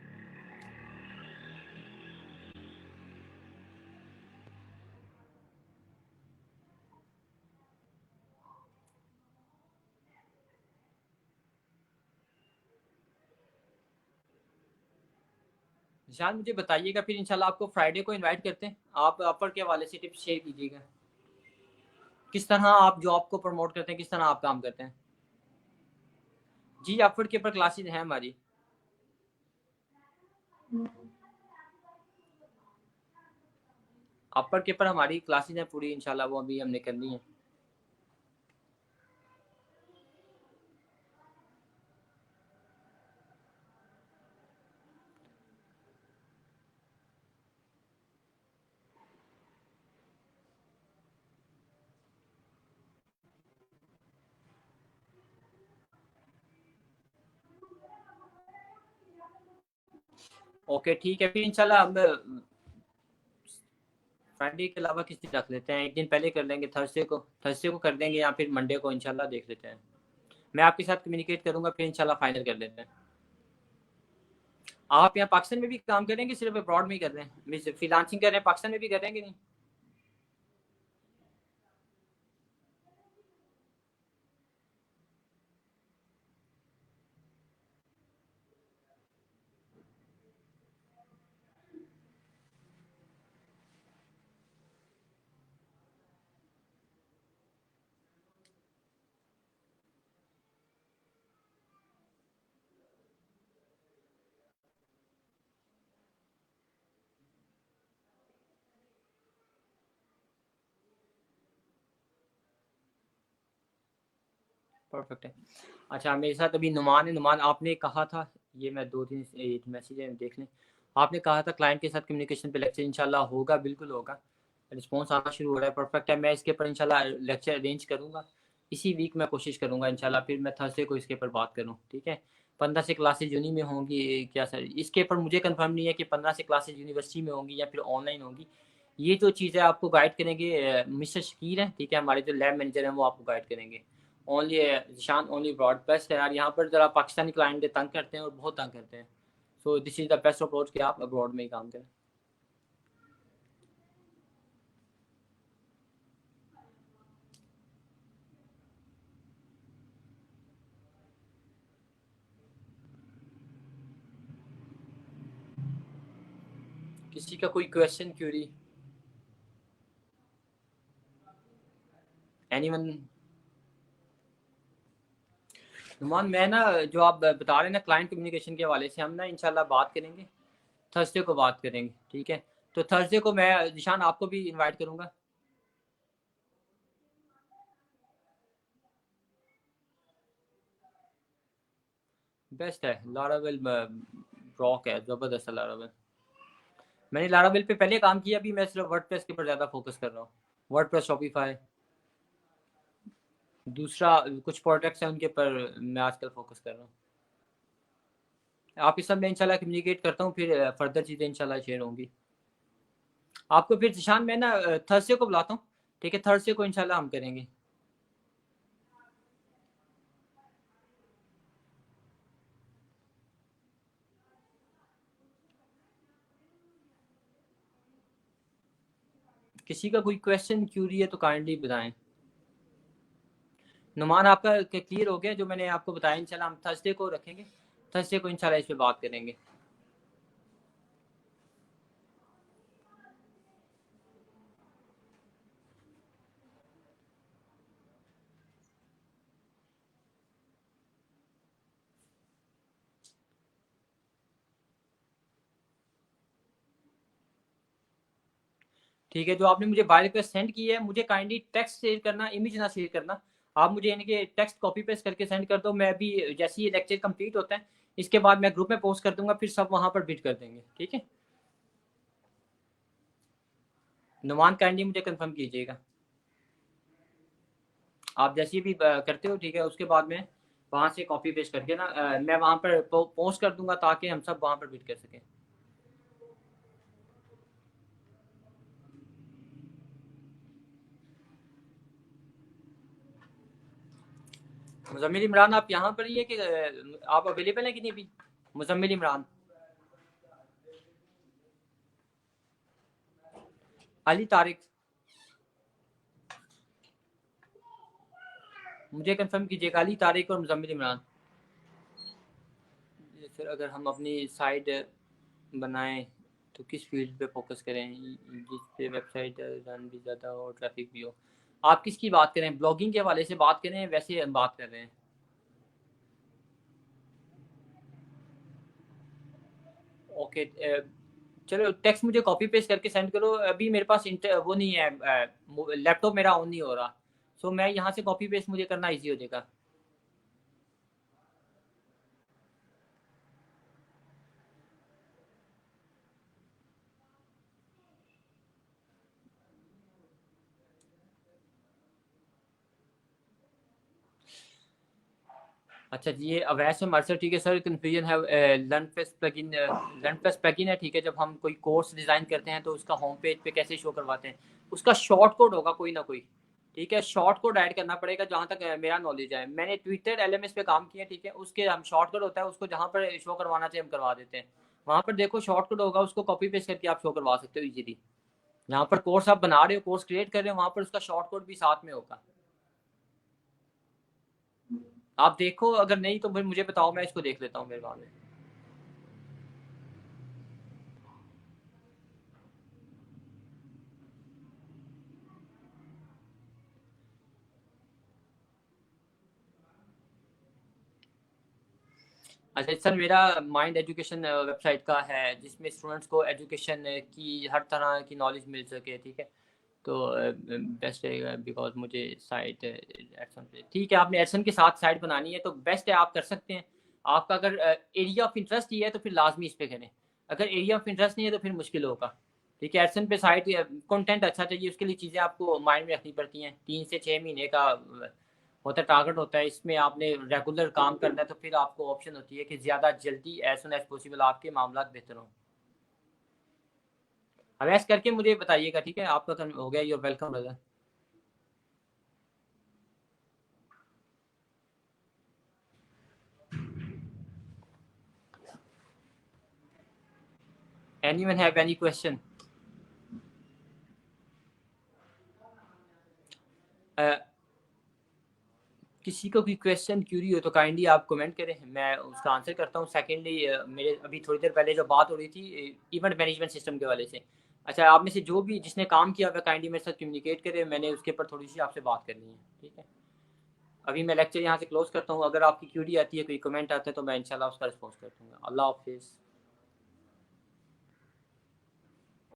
निशान मुझे बताइएगा, फिर इंशाल्लाह आपको फ्राइडे को इनवाइट करते हैं। आप ऑफर के वाले से टिप्स शेयर कीजिएगा, किस तरह आप जॉब को प्रमोट करते हैं, किस तरह आप काम करते हैं। जी, ऑफर के ऊपर क्लासेज हैं हमारी। ऑफर के ऊपर हमारी क्लासेज हैं पूरी इंशाल्लाह, वो अभी हमने करनी है। ओके ठीक है, फिर इंशाल्लाह हम फ्राइडे के अलावा किस दिन रख लेते हैं, एक दिन पहले कर लेंगे, थर्सडे को कर देंगे, या फिर मंडे को इंशाल्लाह देख लेते हैं। मैं आपके साथ कम्युनिकेट करूंगा, फिर इंशाल्लाह फाइनल कर लेते हैं। आप यहाँ पाकिस्तान में भी काम करेंगे, सिर्फ अब्रॉड में ही कर रहे हैं? फ्रीलांसिंग कर रहे हैं, पाकिस्तान में भी करेंगे नहीं? परफेक्ट है। अच्छा, मेरे साथ अभी नुमान है। नुमान, आपने कहा था, ये मैं 2 दिन मैसेज देख लें, आपने कहा था क्लाइंट के साथ कम्युनिकेशन पे लेक्चर इंशाल्लाह होगा, बिल्कुल होगा। रिस्पॉन्स आना शुरू हो रहा है, परफेक्ट है। मैं इसके ऊपर इंशाल्लाह लेक्चर अरेंज करूँगा, इसी वीक मैं कोशिश करूँगा इंशाल्लाह, फिर मैं थर्सडे को इसके ऊपर बात करूँ, ठीक है। 15 से क्लासेज यूनी में होंगी क्या सर? इसके ऊपर मुझे कंफर्म नहीं है कि 15 से क्लासेज यूनिवर्सिटी में होंगी या फिर ऑनलाइन होंगी। ये जो चीज़ें आपको गाइड करेंगे मिस्टर शकील हैं, ठीक है, हमारे जो लैब मैनेजर हैं, वो आपको गाइड करेंगे। ओनली निशान ओनली ब्रॉड बेस्ट है यार, यहाँ पर ज़रा पाकिस्तानी क्लाइंट तंग करते हैं और बहुत तंग करते हैं। So this is the best approach कि आप अब्रॉड में ही काम करें। किसी का कोई क्वेश्चन क्यूरी? एनीवन? नुमान, मैं ना जो आप बता रहे हैं ना क्लाइंट कम्युनिकेशन के हवाले से, हम ना इंशाल्लाह बात करेंगे, थर्सडे को बात करेंगे, ठीक है? तो थर्सडे को मैं निशान आपको भी इनवाइट करूंगा। बेस्ट है लारावेल, रॉक है, जबरदस्त है लारावेल। मैंने लारावेल पे पहले काम किया, अभी मैं सिर्फ वर्डप्रेस के ऊपर ज़्यादा फोकस कर रहा हूँ। वर्डप्रेस, शॉपिफाई, दूसरा कुछ प्रोडक्ट्स हैं उनके पर मैं आजकल फोकस कर रहा हूँ। आपके साथ मैं इंशाल्लाह कम्युनिकेट करता हूँ, फिर फर्दर चीज़ें इंशाल्लाह शेयर होंगी आपको। फिर निशान मैं ना थर्सडे को बुलाता हूँ, ठीक है? थर्सडे को इंशाल्लाह हम करेंगे। किसी का कोई क्वेश्चन क्यूरी है तो काइंडली बताएं। नुमान, आपका क्लियर हो गया जो मैंने आपको बताया? इंशाल्लाह हम थर्सडे को रखेंगे, थर्सडे को इंशाल्लाह इस पे बात करेंगे। ठीक है, जो आपने मुझे बाय रिक्वेस्ट सेंड की है, मुझे काइंडली टेक्स्ट शेयर करना, इमेज ना शेयर करना। आप मुझे इनके टेक्स्ट कॉपी पेस्ट करके सेंड कर दो। मैं अभी जैसे ही लेक्चर कंप्लीट होता है, इसके बाद मैं ग्रुप में पोस्ट कर दूंगा, फिर सब वहां पर बिट कर देंगे, ठीक है? नुमान, काइंडली मुझे कंफर्म कीजिएगा आप जैसे भी करते हो, ठीक है? उसके बाद में वहां से कॉपी पेस्ट करके ना मैं वहां पर पोस्ट कर दूंगा, ताकि हम सब वहां पर बिट कर सकें। मुजम्मिल इमरान, आप यहाँ पर ही है कि आप अवेलेबल हैं कि नहीं अभी? मुजम्मिल इमरान, अली तारिक, मुझे कंफर्म कीजिएगा, अली तारिक और मुजम्मिल इमरान। फिर अगर हम अपनी साइट बनाएं तो किस फील्ड पे फोकस करें जिस पे वेबसाइट रन भी ज़्यादा हो, ट्रैफिक भी हो? आप किसकी बात करें, ब्लॉगिंग के हवाले से बात करें, वैसे हम बात कर रहे हैं? ओके, चलो टेक्स्ट मुझे कॉपी पेस्ट करके सेंड करो। अभी मेरे पास वो नहीं है, लैपटॉप मेरा ऑन नहीं हो रहा, सो मैं यहाँ से कॉपी पेस्ट मुझे करना इजी हो जाएगा। अच्छा जी, ये अवैस है हमारे सर, ठीक है सर। कन्फ्यूजन है, लर्नफेस्ट प्लगइन, लर्नफेस्ट प्लगइन है, ठीक है? जब हम कोई कोर्स डिज़ाइन करते हैं तो उसका होम पेज पे कैसे शो करवाते हैं, उसका शॉर्ट कोड होगा कोई ना कोई, ठीक है? शॉर्ट कोड ऐड करना पड़ेगा, जहाँ तक मेरा नॉलेज है। मैंने ट्विटर एलएमएस पे काम किया, ठीक है? उसके हम शॉर्ट कोड होता है, उसको जहाँ पर शो करवाना चाहिए हम करवा देते हैं। वहाँ पर देखो शॉर्ट कोड होगा, उसको कॉपी पेस्ट करके आप शो करवा सकते हो इजीली। जहाँ पर कोर्स आप बना रहे हो, कोर्स क्रिएट कर रहे हो, वहाँ पर उसका शॉर्ट कोड भी साथ में होगा। आप देखो, अगर नहीं तो फिर मुझे बताओ, मैं इसको देख लेता हूँ मेरे बाद में। अच्छा सर, मेरा माइंड एजुकेशन वेबसाइट का है, जिसमें स्टूडेंट्स को एजुकेशन की हर तरह की नॉलेज मिल सके, ठीक है? तो बेस्ट है, बिकॉज मुझे साइट एडसन पे, ठीक है? आपने एडसन के साथ साइट बनानी है तो बेस्ट है, आप कर सकते हैं। आपका अगर एरिया ऑफ इंटरेस्ट ही है तो फिर लाजमी इस पे करें। अगर एरिया ऑफ इंटरेस्ट नहीं है तो फिर मुश्किल होगा, ठीक है? एडसन पे साइट कंटेंट अच्छा चाहिए, उसके लिए चीज़ें आपको माइंड में रखनी पड़ती हैं। 3 से 6 महीने का होता है, टारगेट होता है, इसमें आपने रेगुलर काम करना है, तो फिर आपको ऑप्शन होती है कि ज़्यादा जल्दी एज सुन एज पॉसिबल आपके मामला बेहतर हों। अवैस करके मुझे बताइएगा, ठीक है? आपका हो गया, you're welcome brother. Anyone have any question? किसी को कोई क्वेश्चन क्यूरी हो तो काइंडली आप कमेंट करें, मैं उसका आंसर करता हूँ। सेकेंडली मेरे अभी थोड़ी देर पहले जो बात हो रही थी इवेंट मैनेजमेंट सिस्टम के वाले से, अच्छा आप में से जो भी जिसने काम किया हुआ काइंडली मेरे साथ कम्युनिकेट करे, मैंने उसके ऊपर थोड़ी सी आपसे बात करनी है, ठीक है। अभी मैं लेक्चर यहाँ से क्लोज करता हूँ। अगर आपकी क्यूरी आती है, कोई कमेंट आता है तो मैं इंशाल्लाह उसका रिस्पॉन्स कर दूँगा। अल्लाह हाफिज़।